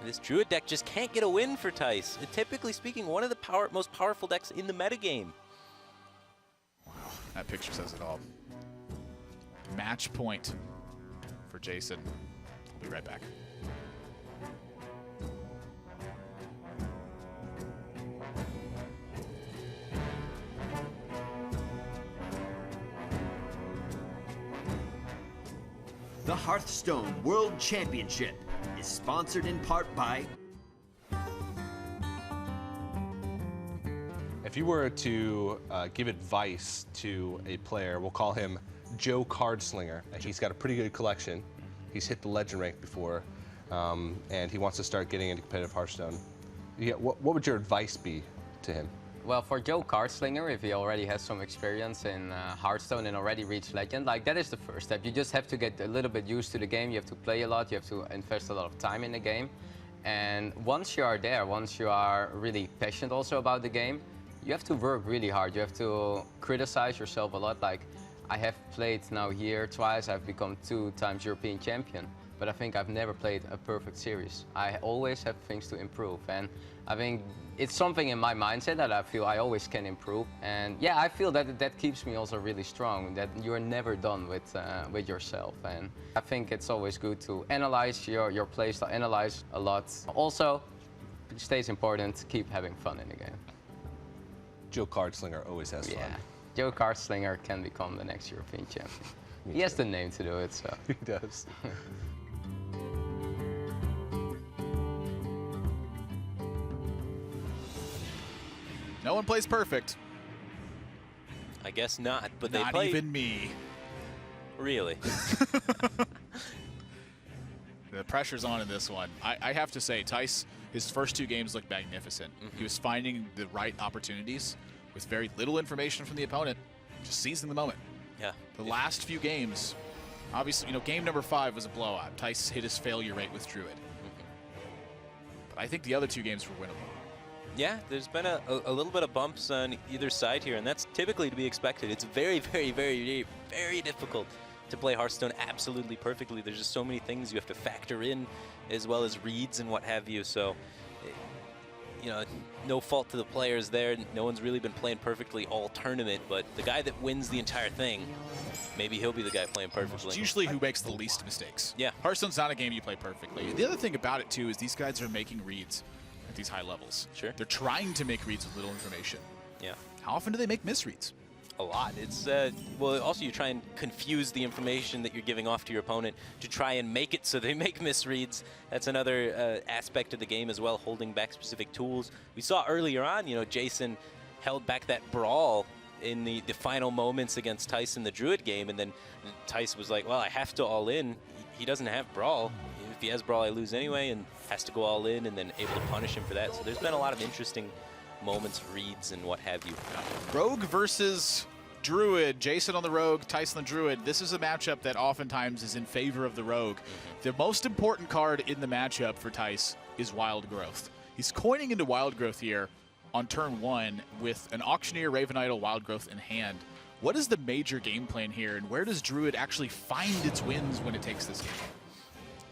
This Druid deck just can't get a win for Thijs. Typically speaking, one of the most powerful decks in the metagame. Wow, that picture says it all. Match point for Jason. We'll be right back. The Hearthstone World Championship is sponsored in part by... If you were to give advice to a player, we'll call him Joe Cardslinger. He's got a pretty good collection. He's hit the legend rank before, and he wants to start getting into competitive Hearthstone. What would your advice be to him? Well, for Joe Cardslinger, if he already has some experience in Hearthstone and already reached Legend, that is the first step. You just have to get a little bit used to the game. You have to play a lot. You have to invest a lot of time in the game. And once you are there, once you are really passionate also about the game, you have to work really hard. You have to criticize yourself a lot. I have played now here twice. I've become 2 times European champion. But I think I've never played a perfect series. I always have things to improve. And I think it's something in my mindset that I feel I always can improve. And yeah, I feel that keeps me also really strong, that you're never done with yourself. And I think it's always good to analyze your playstyle, analyze a lot. Also, it stays important, keep having fun in the game. Joe Cardslinger always has fun. Yeah, Joe Cardslinger can become the next European champion. He has the name to do it, so. He does. No one plays perfect. I guess not, but Not they play... even me. Really? The pressure's on in this one. I have to say, Thijs, his first 2 games looked magnificent. He was finding the right opportunities with very little information from the opponent, just seizing the moment. Yeah. The last few games, Obviously, you know, game number 5 was a blowout. Thijs hit his failure rate with Druid. But I think the other 2 games were winnable. Yeah, there's been a little bit of bumps on either side here, and that's typically to be expected. It's very, very, very, very difficult to play Hearthstone absolutely perfectly. There's just so many things you have to factor in, as well as reads and what have you. So, you know, no fault to the players there. No one's really been playing perfectly all tournament, but the guy that wins the entire thing, maybe he'll be the guy playing perfectly. It's usually who makes the least mistakes. Yeah. Hearthstone's not a game you play perfectly. The other thing about it, too, is these guys are making reads at these high levels. Sure. They're trying to make reads with little information. Yeah. How often do they make misreads? A lot. It's well, also you try and confuse the information that you're giving off to your opponent to try and make it so they make misreads. That's another aspect of the game as well, holding back specific tools. We saw earlier on, you know, Jason held back that brawl in the final moments against Thijs in the Druid game, and then Thijs was like, well, I have to all in. He doesn't have brawl. If he has brawl, I lose anyway, and has to go all in, and then able to punish him for that. So there's been a lot of interesting moments, reads, and what have you. Rogue versus Druid. Jason on the Rogue, Thijs on the Druid. This is a matchup that oftentimes is in favor of the Rogue. The most important card in the matchup for Thijs is Wild Growth. He's coining into Wild Growth here on turn 1 with an Auctioneer, Raven Idol, Wild Growth in hand. What is the major game plan here, and where does Druid actually find its wins when it takes this game?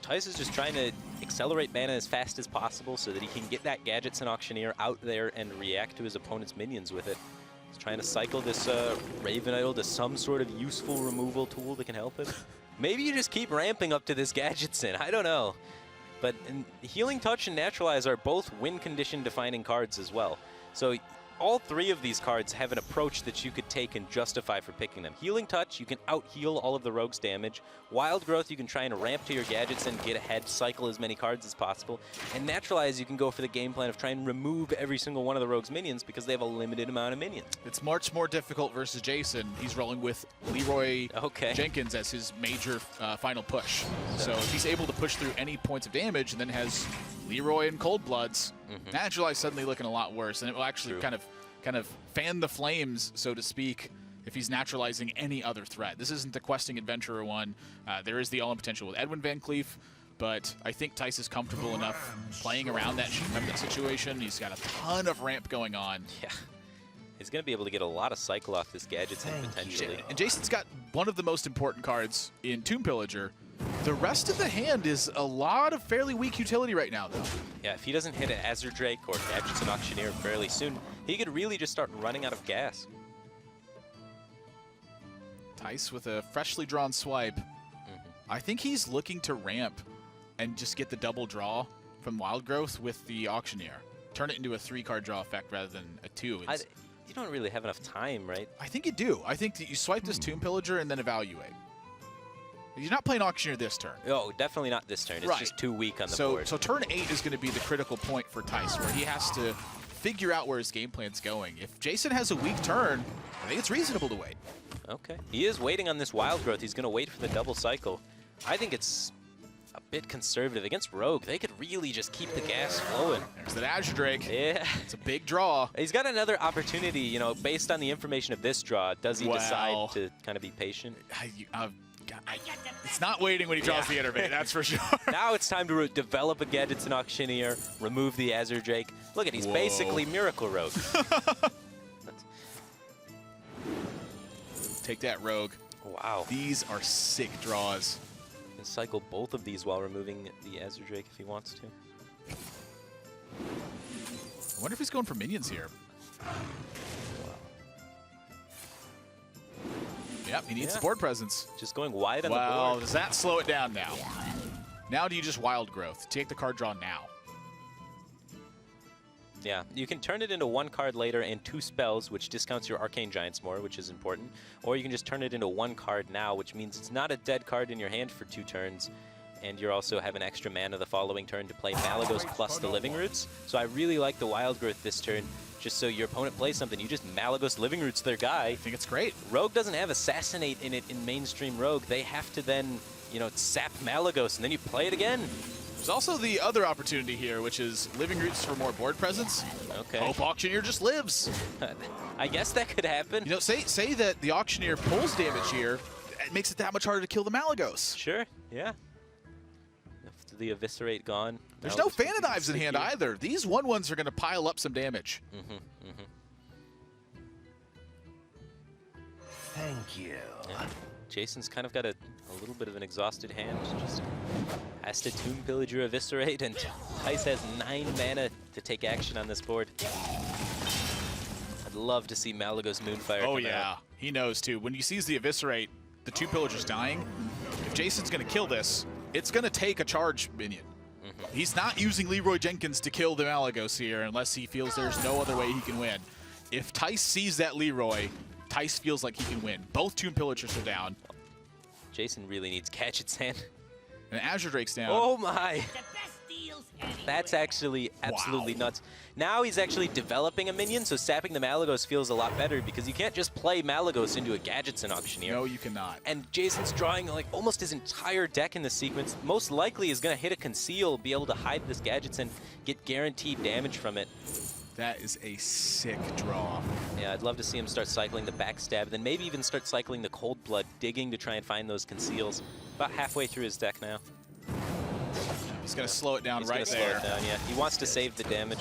Thijs is just trying to accelerate mana as fast as possible so that he can get that Gadgets and Auctioneer out there and react to his opponent's minions with it. He's trying to cycle this Raven Idol to some sort of useful removal tool that can help him. Maybe you just keep ramping up to this Gadgets in, I don't know. But Healing Touch and Naturalize are both win condition defining cards as well. So all 3 of these cards have an approach that you could take and justify for picking them. Healing Touch, you can out-heal all of the Rogue's damage. Wild Growth, you can try and ramp to your Gadgets and get ahead, cycle as many cards as possible. And Naturalize, you can go for the game plan of trying to remove every single one of the Rogue's minions because they have a limited amount of minions. It's much more difficult versus Jason. He's rolling with Leroy Jenkins as his major final push. So if he's able to push through any points of damage and then has Leroy and Cold Bloods, Naturalize suddenly looking a lot worse, and it will actually kind of fan the flames, so to speak, if he's naturalizing any other threat. This isn't the Questing Adventurer one. There is the all-in potential with Edwin Van Cleef, but I think Thijs is comfortable enough playing around that situation. He's got a ton of ramp going on. Yeah. He's going to be able to get a lot of cycle off this Gadgets in potentially. And Jason's got one of the most important cards in Tomb Pillager. The rest of the hand is a lot of fairly weak utility right now, though. Yeah, if he doesn't hit an Azure Drake or Gadgets and Auctioneer fairly soon, he could really just start running out of gas. Thijs with a freshly drawn swipe. I think he's looking to ramp and just get the double draw from Wild Growth with the Auctioneer. Turn it into a 3-card draw effect rather than a 2. You don't really have enough time, right? I think you do. I think that you swipe this Tomb Pillager and then evaluate. You're not playing Auctioneer this turn. Oh, definitely not this turn. It's just too weak on the board. So turn 8 is going to be the critical point for Thijs, where he has to figure out where his game plan's going. If Jason has a weak turn, I think it's reasonable to wait. Okay. He is waiting on this Wild Growth. He's going to wait for the double cycle. I think it's a bit conservative. Against Rogue, they could really just keep the gas flowing. There's that Azure Drake. Yeah. It's a big draw. He's got another opportunity, you know, based on the information of this draw. Does he decide to kind of be patient? It's not waiting when he draws the Innervate, that's for sure. Now it's time to develop a Gadgets and Auctioneer, remove the Azure Drake. Look at, he's basically Miracle Rogue. Take that, Rogue. Wow. These are sick draws. He can cycle both of these while removing the Azure Drake if he wants to. I wonder if he's going for minions here. Yep, he needs the board presence. Just going wide on the board. Well, does that slow it down now? Now do you just Wild Growth? Take the card draw now. Yeah, you can turn it into 1 card later and 2 spells, which discounts your Arcane Giants more, which is important. Or you can just turn it into 1 card now, which means it's not a dead card in your hand for 2 turns. And you also have an extra mana the following turn to play Malygos plus the Living Roots. So I really like the Wild Growth this turn. Just so your opponent plays something, you just Malygos Living Roots their guy. I think it's great. Rogue doesn't have Assassinate in it in mainstream Rogue. They have to then, you know, sap Malygos, and then you play it again. There's also the other opportunity here, which is Living Roots for more board presence. Okay. Hope Auctioneer just lives. I guess that could happen. You know, say that the Auctioneer pulls damage here. that makes it that much harder to kill the Malagos. Sure, yeah. If the Eviscerate gone. There's no Fan of Knives in hand either. These 1/1s are going to pile up some damage. Thank you. Yeah. Jason's kind of got a little bit of an exhausted hand. Just has to Tomb Pillager Eviscerate, and Thijs has 9 mana to take action on this board. I'd love to see Malagos Moonfire. Oh yeah, he knows too. When he sees the Eviscerate, the 2 Pillagers dying, if Jason's going to kill this, it's going to take a charge minion. He's not using Leroy Jenkins to kill the Malagos here unless he feels there's no other way he can win. If Thijs sees that Leroy, Thijs feels like he can win. Both Tomb Pillagers are down. Jason really needs Gadget's Hand. And Azure Drake's down. Oh my! That's actually absolutely nuts. Now he's actually developing a minion, so sapping the Malagos feels a lot better because you can't just play Malagos into a Gadgetson Auctioneer. No, you cannot. And Jason's drawing like almost his entire deck in the sequence. Most likely is going to hit a Conceal, be able to hide this Gadgetson, get guaranteed damage from it. That is a sick draw. Yeah, I'd love to see him start cycling the Backstab, then maybe even start cycling the Cold Blood, digging to try and find those Conceals. About halfway through his deck now. He's going to slow it down right there. Slow it down, yeah. He wants to save the damage.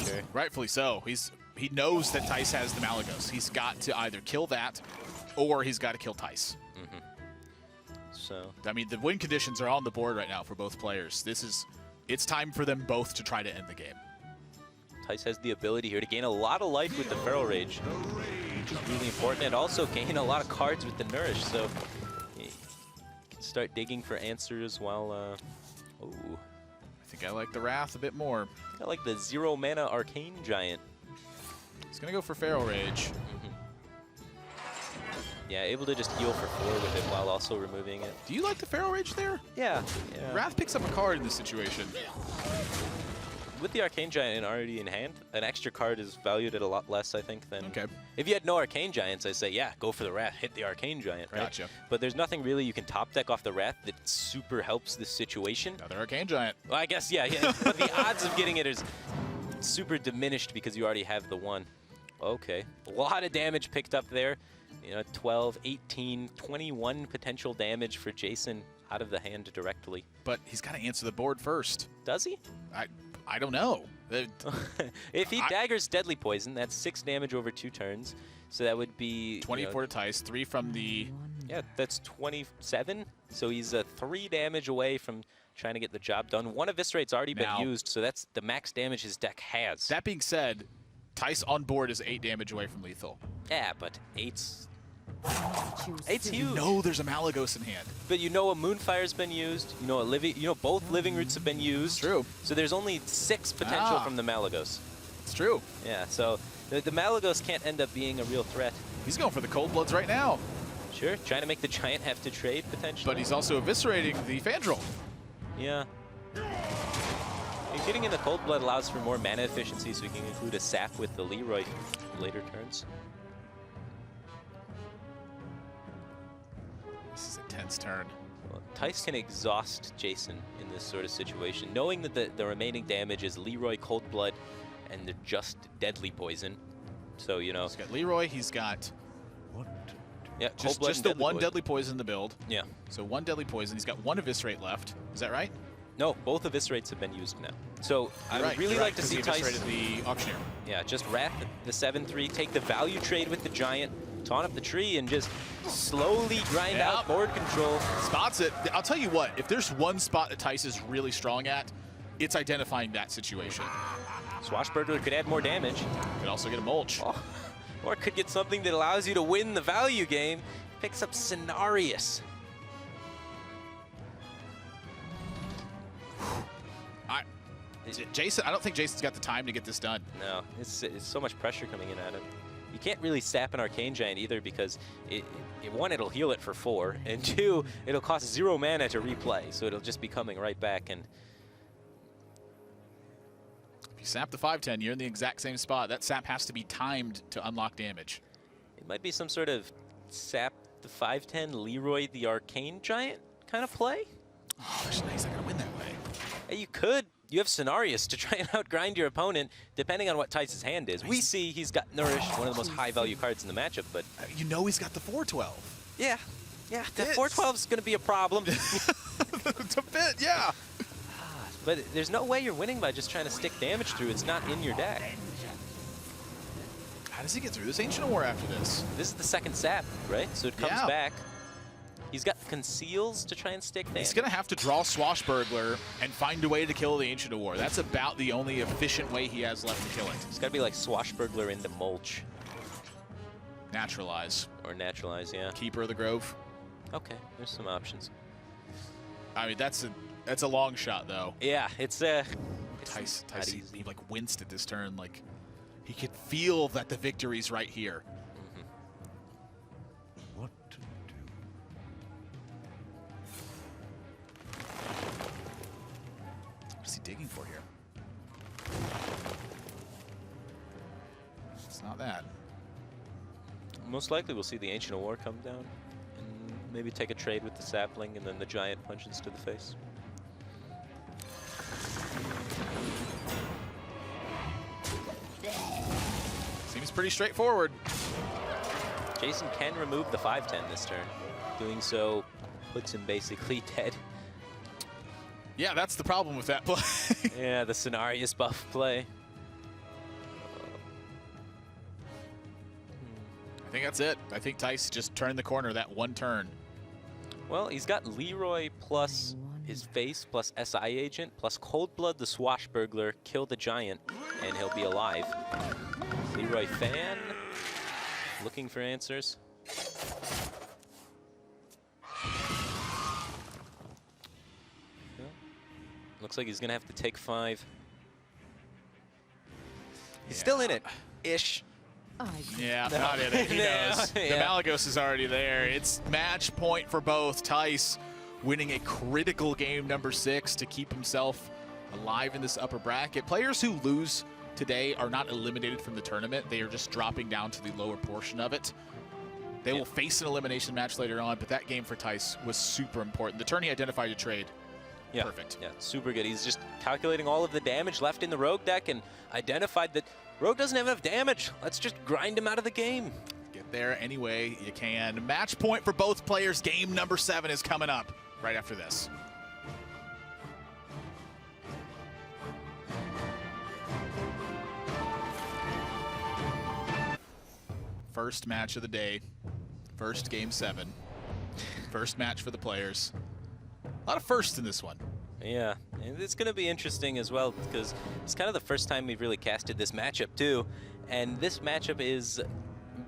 Sure. Rightfully so. He knows that Thijs has the Malagos. He's got to either kill that or he's got to kill Thijs. So, I mean, the win conditions are on the board right now for both players. It's time for them both to try to end the game. Thijs has the ability here to gain a lot of life with the Feral Rage, which is really important, and also gain a lot of cards with the Nourish, so he can start digging for answers while, oh. I think I like the Wrath a bit more. I like the 0 mana Arcane Giant. He's going to go for Feral Rage. Yeah, able to just heal for 4 with it while also removing it. Do you like the Feral Rage there? Yeah. Wrath picks up a card in this situation. With the Arcane Giant already in hand, an extra card is valued at a lot less, I think, than... Okay. If you had no Arcane Giants, I say, yeah, go for the Wrath, hit the Arcane Giant, right? Gotcha. But there's nothing really you can top deck off the Wrath that super helps this situation. Another Arcane Giant. Well, I guess, yeah. But the odds of getting it is super diminished because you already have the 1. Okay. A lot of damage picked up there. 12, 18, 21 potential damage for Jason out of the hand directly. But he's got to answer the board first. Does he? I don't know. If he daggers Deadly Poison, that's 6 damage over 2 turns. So that would be 24 to Thijs, 3 from the... Yeah, that's 27. So he's 3 damage away from trying to get the job done. 1 Eviscerate's already been used, so that's the max damage his deck has. That being said, Thijs on board is 8 damage away from lethal. Yeah, but 8's huge. You know there's a Malagos in hand. But you know a Moonfire's been used. You know both Living Roots have been used. True. So there's only 6 potential from the Malagos. It's true. Yeah, so the Malagos can't end up being a real threat. He's going for the Cold Bloods right now. Sure, trying to make the Giant have to trade potentially. But he's also eviscerating the Fandral. Yeah. Getting in the Cold Blood allows for more mana efficiency, so we can include a sap with the Leroy later turns. This is a tense turn. Well, Thijs can exhaust Jason in this sort of situation, knowing that the remaining damage is Leroy, Cold Blood, and the just Deadly Poison. So, He's got Leroy, he's got... Yeah, Cold Blood just the one Deadly Poison in the build. Yeah. So 1 Deadly Poison. He's got 1 Eviscerate left. Is that right? No, both Eviscerates have been used now. So I would really like to see Thijs... the Auctioneer. Yeah, just Wrath the 7/3, take the value trade with the Giant, taunt up the tree, and just slowly grind out board control. Spots it. I'll tell you what, if there's one spot that Thijs is really strong at, it's identifying that situation. Swashbuckler could add more damage. Could also get a mulch. Oh, or could get something that allows you to win the value game. Picks up Cenarius. Jason, I don't think Jason's got the time to get this done. No, it's so much pressure coming in at him. You can't really sap an Arcane Giant either because, one, it'll heal it for 4, and 2, it'll cost 0 mana to replay, so it'll just be coming right back. And if you sap the 5/10, you're in the exact same spot. That sap has to be timed to unlock damage. It might be some sort of sap the 5/10, Leroy the Arcane Giant kind of play. Oh, there's no, he's not going to win that way. Hey, you could. You have Cenarius to try and outgrind your opponent, depending on what Thijs' hand is. We see he's got Nourish, one of the most high-value cards in the matchup, but... You know he's got the 4/12. Yeah. Yeah, that 412 is going to be a problem. It's a bit, yeah. But there's no way you're winning by just trying to stick damage through. It's not in your deck. How does he get through this Ancient War after this? This is the second sap, right? So it comes back. He's got conceals to try and stick damage. He's going to have to draw Swashbuckler and find a way to kill the Ancient War. That's about the only efficient way he has left to kill it. It's got to be like Swashbuckler into Mulch. Naturalize. Or Naturalize, yeah. Keeper of the Grove. Okay, there's some options. I mean, that's a long shot, though. Yeah, it's Thijs, he like winced at this turn. Like, he could feel that the victory's right here. What to do? What is he digging for here? It's not that. Most likely we'll see the Ancient War come down and maybe take a trade with the sapling and then the giant punches to the face. Seems pretty straightforward. Jason can remove the 5/10 this turn. Doing so puts him basically dead. Yeah, that's the problem with that play. Yeah, the Cenarius buff play. I think that's it. I think Thijs just turned the corner that one turn. Well, he's got Leroy plus his face plus SI agent plus Coldblood the Swashbuckler, kill the giant, and he'll be alive. Leroy fan looking for answers. Looks like he's gonna have to take 5. He's still in it, ish. Yeah, not in it. He knows. The Malagos is already there. It's match point for both. Thijs winning a critical game number 6 to keep himself alive in this upper bracket. Players who lose today are not eliminated from the tournament. They are just dropping down to the lower portion of it. They will face an elimination match later on, but that game for Thijs was super important. The turn he identified to trade. Yeah. Perfect. Yeah, super good. He's just calculating all of the damage left in the Rogue deck and identified that Rogue doesn't have enough damage. Let's just grind him out of the game. Get there any way you can. Match point for both players. Game number 7 is coming up right after this. First match of the day. First game 7. First match for the players. A lot of firsts in this one. Yeah, and it's going to be interesting as well because it's kind of the first time we've really casted this matchup too. And this matchup is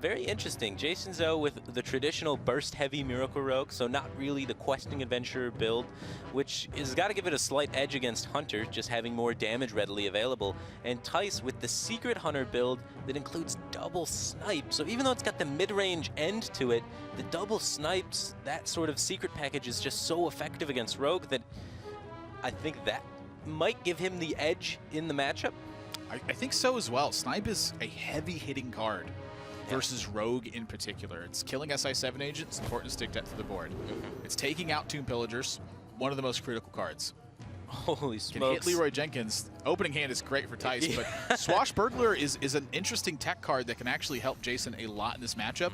very interesting. Jasonzhou with the traditional burst-heavy Miracle Rogue, so not really the questing adventurer build, which has got to give it a slight edge against Hunter, just having more damage readily available. And Thijs with the Secret Hunter build that includes double snipe. So even though it's got the mid-range end to it, the double snipes, that sort of secret package is just so effective against Rogue that I think that might give him the edge in the matchup. I think so as well. Snipe is a heavy-hitting card versus Rogue in particular. It's killing SI7 agents, it's important to stick that to the board. It's taking out Tomb Pillagers, one of the most critical cards. Holy smokes. Can hit Leroy Jenkins. Opening hand is great for Thijs, but Swashbuckler is an interesting tech card that can actually help Jason a lot in this matchup.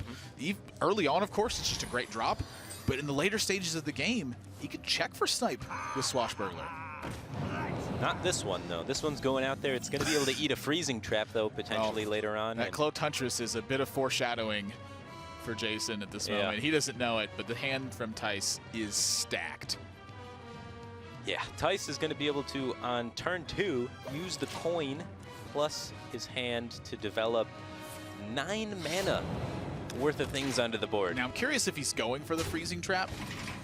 Early on, of course, it's just a great drop, but in the later stages of the game, he could check for Snipe with Swashbuckler. Not this one, though. This one's going out there. It's going to be able to eat a freezing trap, though, potentially later on. That Cloaked Huntress is a bit of foreshadowing for Jason at this moment. He doesn't know it, but the hand from Thijs is stacked. Yeah, Thijs is going to be able to, on turn 2, use the coin plus his hand to develop 9 mana worth of things onto the board. Now, I'm curious if he's going for the freezing trap.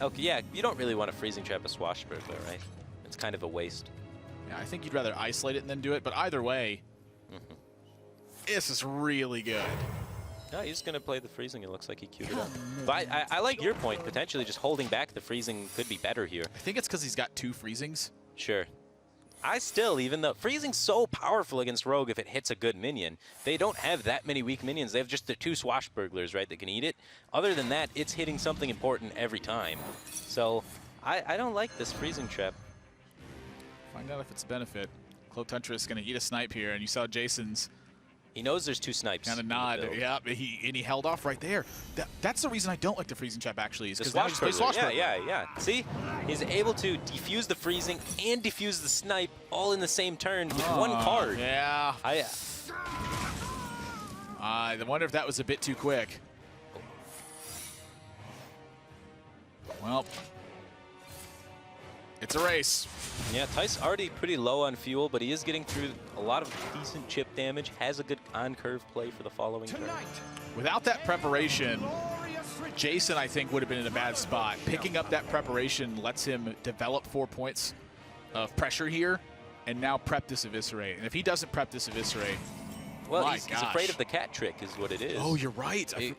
Okay, yeah, you don't really want a freezing trap a Swashbuckler, right? It's kind of a waste. Yeah, I think you'd rather isolate it and then do it, but either way, this is really good. No, he's going to play the freezing. It looks like he queued it up. But I like your point. Potentially just holding back the freezing could be better here. I think it's because he's got 2 freezings. Sure. Even though freezing's so powerful against Rogue if it hits a good minion, they don't have that many weak minions. They have just the 2 Swashbucklers, right, that can eat it. Other than that, it's hitting something important every time. So I don't like this freezing trap. Find out if it's a benefit. Cloaked Huntress is going to eat a snipe here, and you saw Jason's He knows there's 2 snipes. Kind of nod. Yeah, he held off right there. That's the reason I don't like the freezing trap, actually. Is The because swashbuckler. Yeah. See? He's able to defuse the freezing and defuse the snipe all in the same turn with 1 card. Yeah. I wonder if that was a bit too quick. Well, it's a race. Yeah, Thijs already pretty low on fuel, but he is getting through a lot of decent chip damage, has a good on-curve play for the following turn. Without that preparation, Jason, I think, would have been in a bad spot. Picking up that preparation lets him develop 4 points of pressure here, and now prep this Eviscerate. And if he doesn't prep this Eviscerate, well, he's afraid of the cat trick is what it is. Oh, you're right. I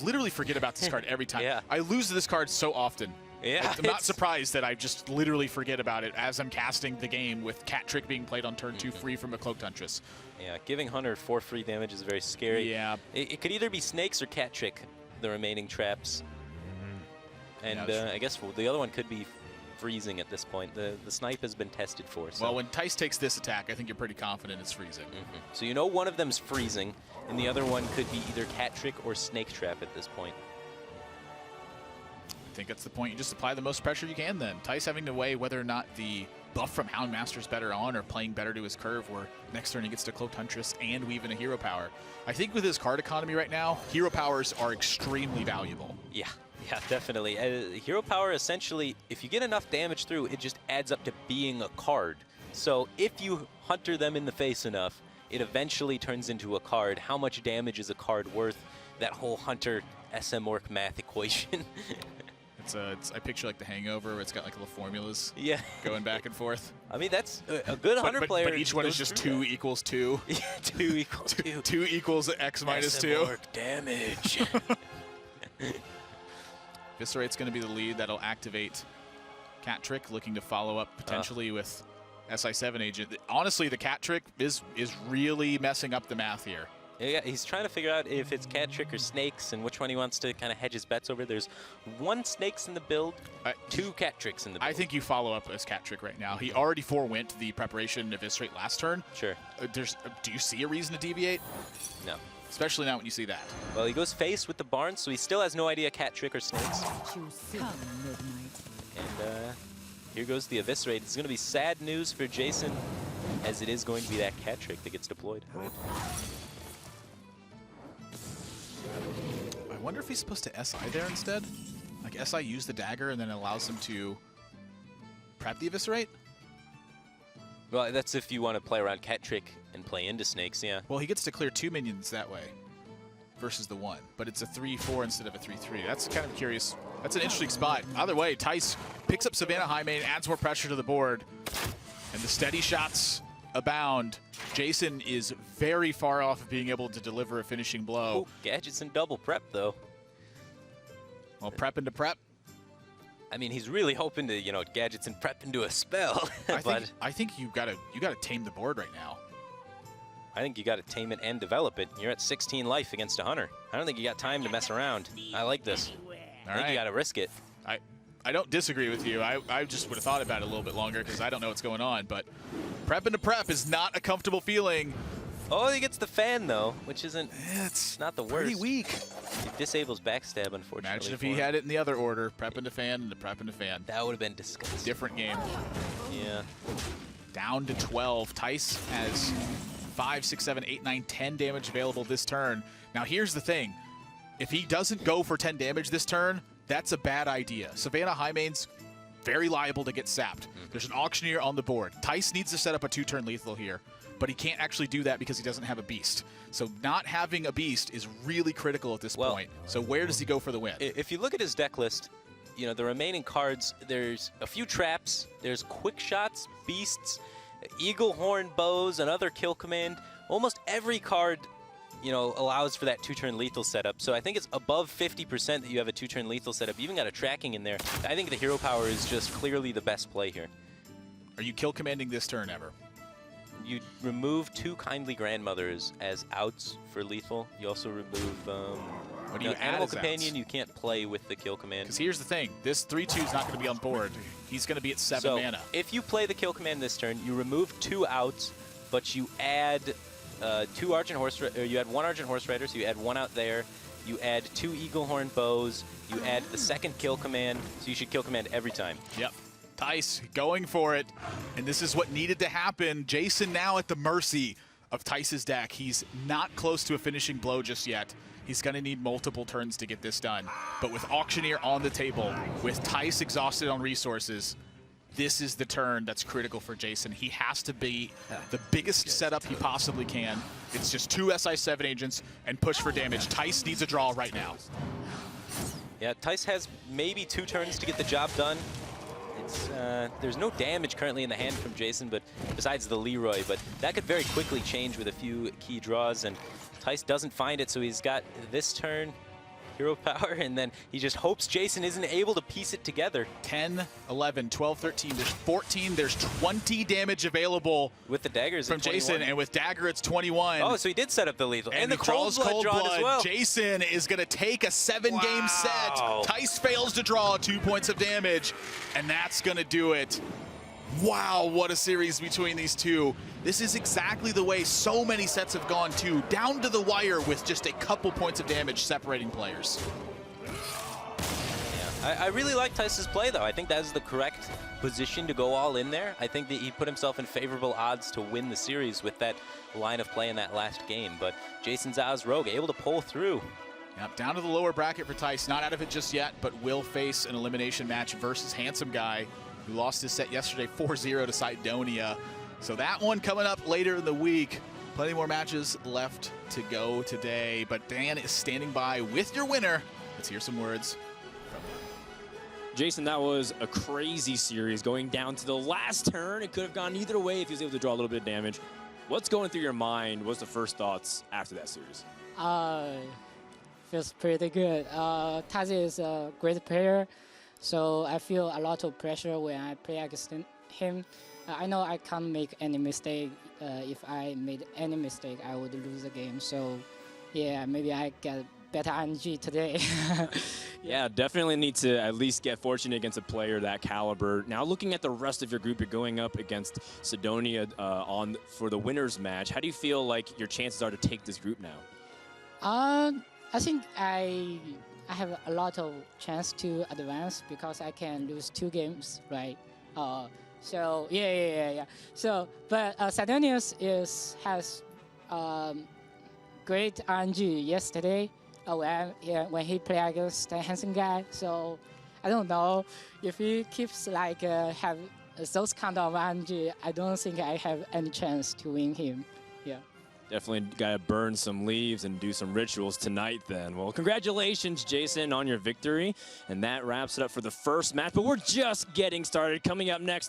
literally forget about this card every time. Yeah. I lose this card so often. Yeah, I'm not surprised that I just literally forget about it as I'm casting the game with Cat Trick being played on turn 2 free from a Cloaked Huntress. Yeah, giving Hunter 4 free damage is very scary. Yeah. It could either be Snakes or Cat Trick, the remaining traps. And I guess the other one could be freezing at this point. The snipe has been tested for. So. Well, when Thijs takes this attack, I think you're pretty confident it's freezing. So you know one of them's freezing, and the other one could be either Cat Trick or Snake Trap at this point. I think that's the point. You just apply the most pressure you can then. Thijs having to weigh whether or not the buff from Houndmaster is better on or playing better to his curve, where next turn he gets to Cloaked Huntress and weave in a Hero Power. I think with his card economy right now, Hero Powers are extremely valuable. Yeah, definitely. Hero Power, essentially, if you get enough damage through, it just adds up to being a card. So if you Hunter them in the face enough, it eventually turns into a card. How much damage is a card worth? That whole Hunter SM-Orc math equation. I picture like The Hangover, where it's got like little formulas going back and forth. I mean, that's a good Hunter player. But each one is just 2 equals 2. 2 equals 2. 2 equals X minus 2. SM-Orc damage. Eviscerate's going to be the lead. That'll activate Cat Trick, looking to follow up potentially with SI7 agent. Honestly, the Cat Trick is really messing up the math here. Yeah, he's trying to figure out if it's Cat Trick or Snakes and which one he wants to kind of hedge his bets over. There's 1 Snakes in the build, 2 Cat Tricks in the build. I think you follow up as Cat Trick right now. He already forewent the preparation Eviscerate last turn. Sure. Do you see a reason to deviate? No. Especially now when you see that. Well, he goes face with the Barn, so he still has no idea Cat Trick or Snakes. And here goes the Eviscerate. It's going to be sad news for Jason, as it is going to be that Cat Trick that gets deployed. I wonder if he's supposed to SI there instead? Like SI use the dagger and then it allows him to prep the Eviscerate? Well, that's if you want to play around Cat Trick and play into Snakes, yeah. Well, he gets to clear 2 minions that way versus the 1, but it's a 3-4 instead of a 3-3. That's kind of curious. That's an interesting spot. Either way, Thijs picks up Savannah Highmane, adds more pressure to the board, and the steady shots abound. Jason is very far off of being able to deliver a finishing blow. Oh, Gadgets and double prep, though. Well, prep into prep. I mean, he's really hoping to, Gadgets and prep into a spell. I think you gotta tame the board right now. I think you got to tame it and develop it. You're at 16 life against a Hunter. I don't think you got time to mess around. I like this. I think you got to risk it. I don't disagree with you. I just would have thought about it a little bit longer because I don't know what's going on. But prep into prep is not a comfortable feeling. Oh, he gets the fan, though, which isn't it's not the worst. Pretty weak. It disables backstab, unfortunately. Imagine if he had it in the other order. Prep into fan and the prep into fan. That would have been disgusting. Different game. Yeah. Down to 12. Thijs has 5, 6, 7, 8, 9, 10 damage available this turn. Now, here's the thing. If he doesn't go for 10 damage this turn, that's a bad idea. Savannah Highmane's very liable to get sapped. There's an Auctioneer on the board. Thijs needs to set up a 2-turn lethal here, but he can't actually do that because he doesn't have a beast. So not having a beast is really critical at this point. So where does he go for the win? If you look at his deck list, the remaining cards, there's a few traps, there's quick shots, beasts, eagle horn bows, another kill command. Almost every card allows for that 2-turn lethal setup. So I think it's above 50% that you have a 2-turn lethal setup. You even got a tracking in there. I think the hero power is just clearly the best play here. Are you kill commanding this turn ever? You remove 2 Kindly Grandmothers as outs for lethal. You also remove what do you add Animal as Companion. outs? You can't play with the kill command. Because here's the thing. This 3-2 is not going to be on board. He's going to be at 7 mana. If you play the kill command this turn, you remove 2 outs, but you add two Argent Horse, or you had one Argent Horse Rider, so you add one out there. You add two Eaglehorn bows. You add the second kill command, so you should kill command every time. Yep. Thijs going for it, and this is what needed to happen. Jason now at the mercy of Thijs's deck. He's not close to a finishing blow just yet. He's going to need multiple turns to get this done. But with Auctioneer on the table, with Thijs exhausted on resources, this is the turn that's critical for Jason. He has to be the biggest setup he possibly can. It's just two SI7 agents and push for damage. Thijs needs a draw right now. Yeah, Thijs has maybe 2 turns to get the job done. It's, there's no damage currently in the hand from Jason, but besides the Leroy, but that could very quickly change with a few key draws, and Thijs doesn't find it, so he's got this turn, hero power, and then he just hopes Jason isn't able to piece it together. 10, 11, 12, 13, there's 14, there's 20 damage available with the daggers from Jason, and with dagger it's 21. Oh, so he did set up the lethal. And the cold blood drawn as well. Jason is going to take a 7-game set. Thijs fails to draw 2 points of damage, and that's going to do it. Wow, what a series between these two. This is exactly the way so many sets have gone too, down to the wire with just a couple points of damage separating players. Yeah, I really like Thijs' play though. I think that is the correct position to go all in there. I think that he put himself in favorable odds to win the series with that line of play in that last game. But Jasonzhou's Rogue able to pull through. Yep, down to the lower bracket for Thijs. Not out of it just yet, but will face an elimination match versus Handsome Guy, who lost his set yesterday 4-0 to Cydonia. So that one coming up later in the week. Plenty more matches left to go today, but Dan is standing by with your winner. Let's hear some words from him. Jason, that was a crazy series going down to the last turn. It could have gone either way if he was able to draw a little bit of damage. What's going through your mind? What's the first thoughts after that series? Feels pretty good. Thijs is a great player, so I feel a lot of pressure when I play against him. I know I can't make any mistake. If I made any mistake, I would lose the game. So, yeah, maybe I get better RNG today. Yeah, definitely need to at least get fortunate against a player that caliber. Now, looking at the rest of your group, you're going up against Cydonia for the winners match. How do you feel like your chances are to take this group now? I think I have a lot of chance to advance because I can lose 2 games, right? So yeah. So, but Cydonia has great RNG yesterday when he played against the Handsome Guy. So I don't know if he keeps like have those kind of RNG. I don't think I have any chance to win him. Yeah. Definitely got to burn some leaves and do some rituals tonight then. Well, congratulations, Jason, on your victory. And that wraps it up for the first match. But we're just getting started. Coming up next,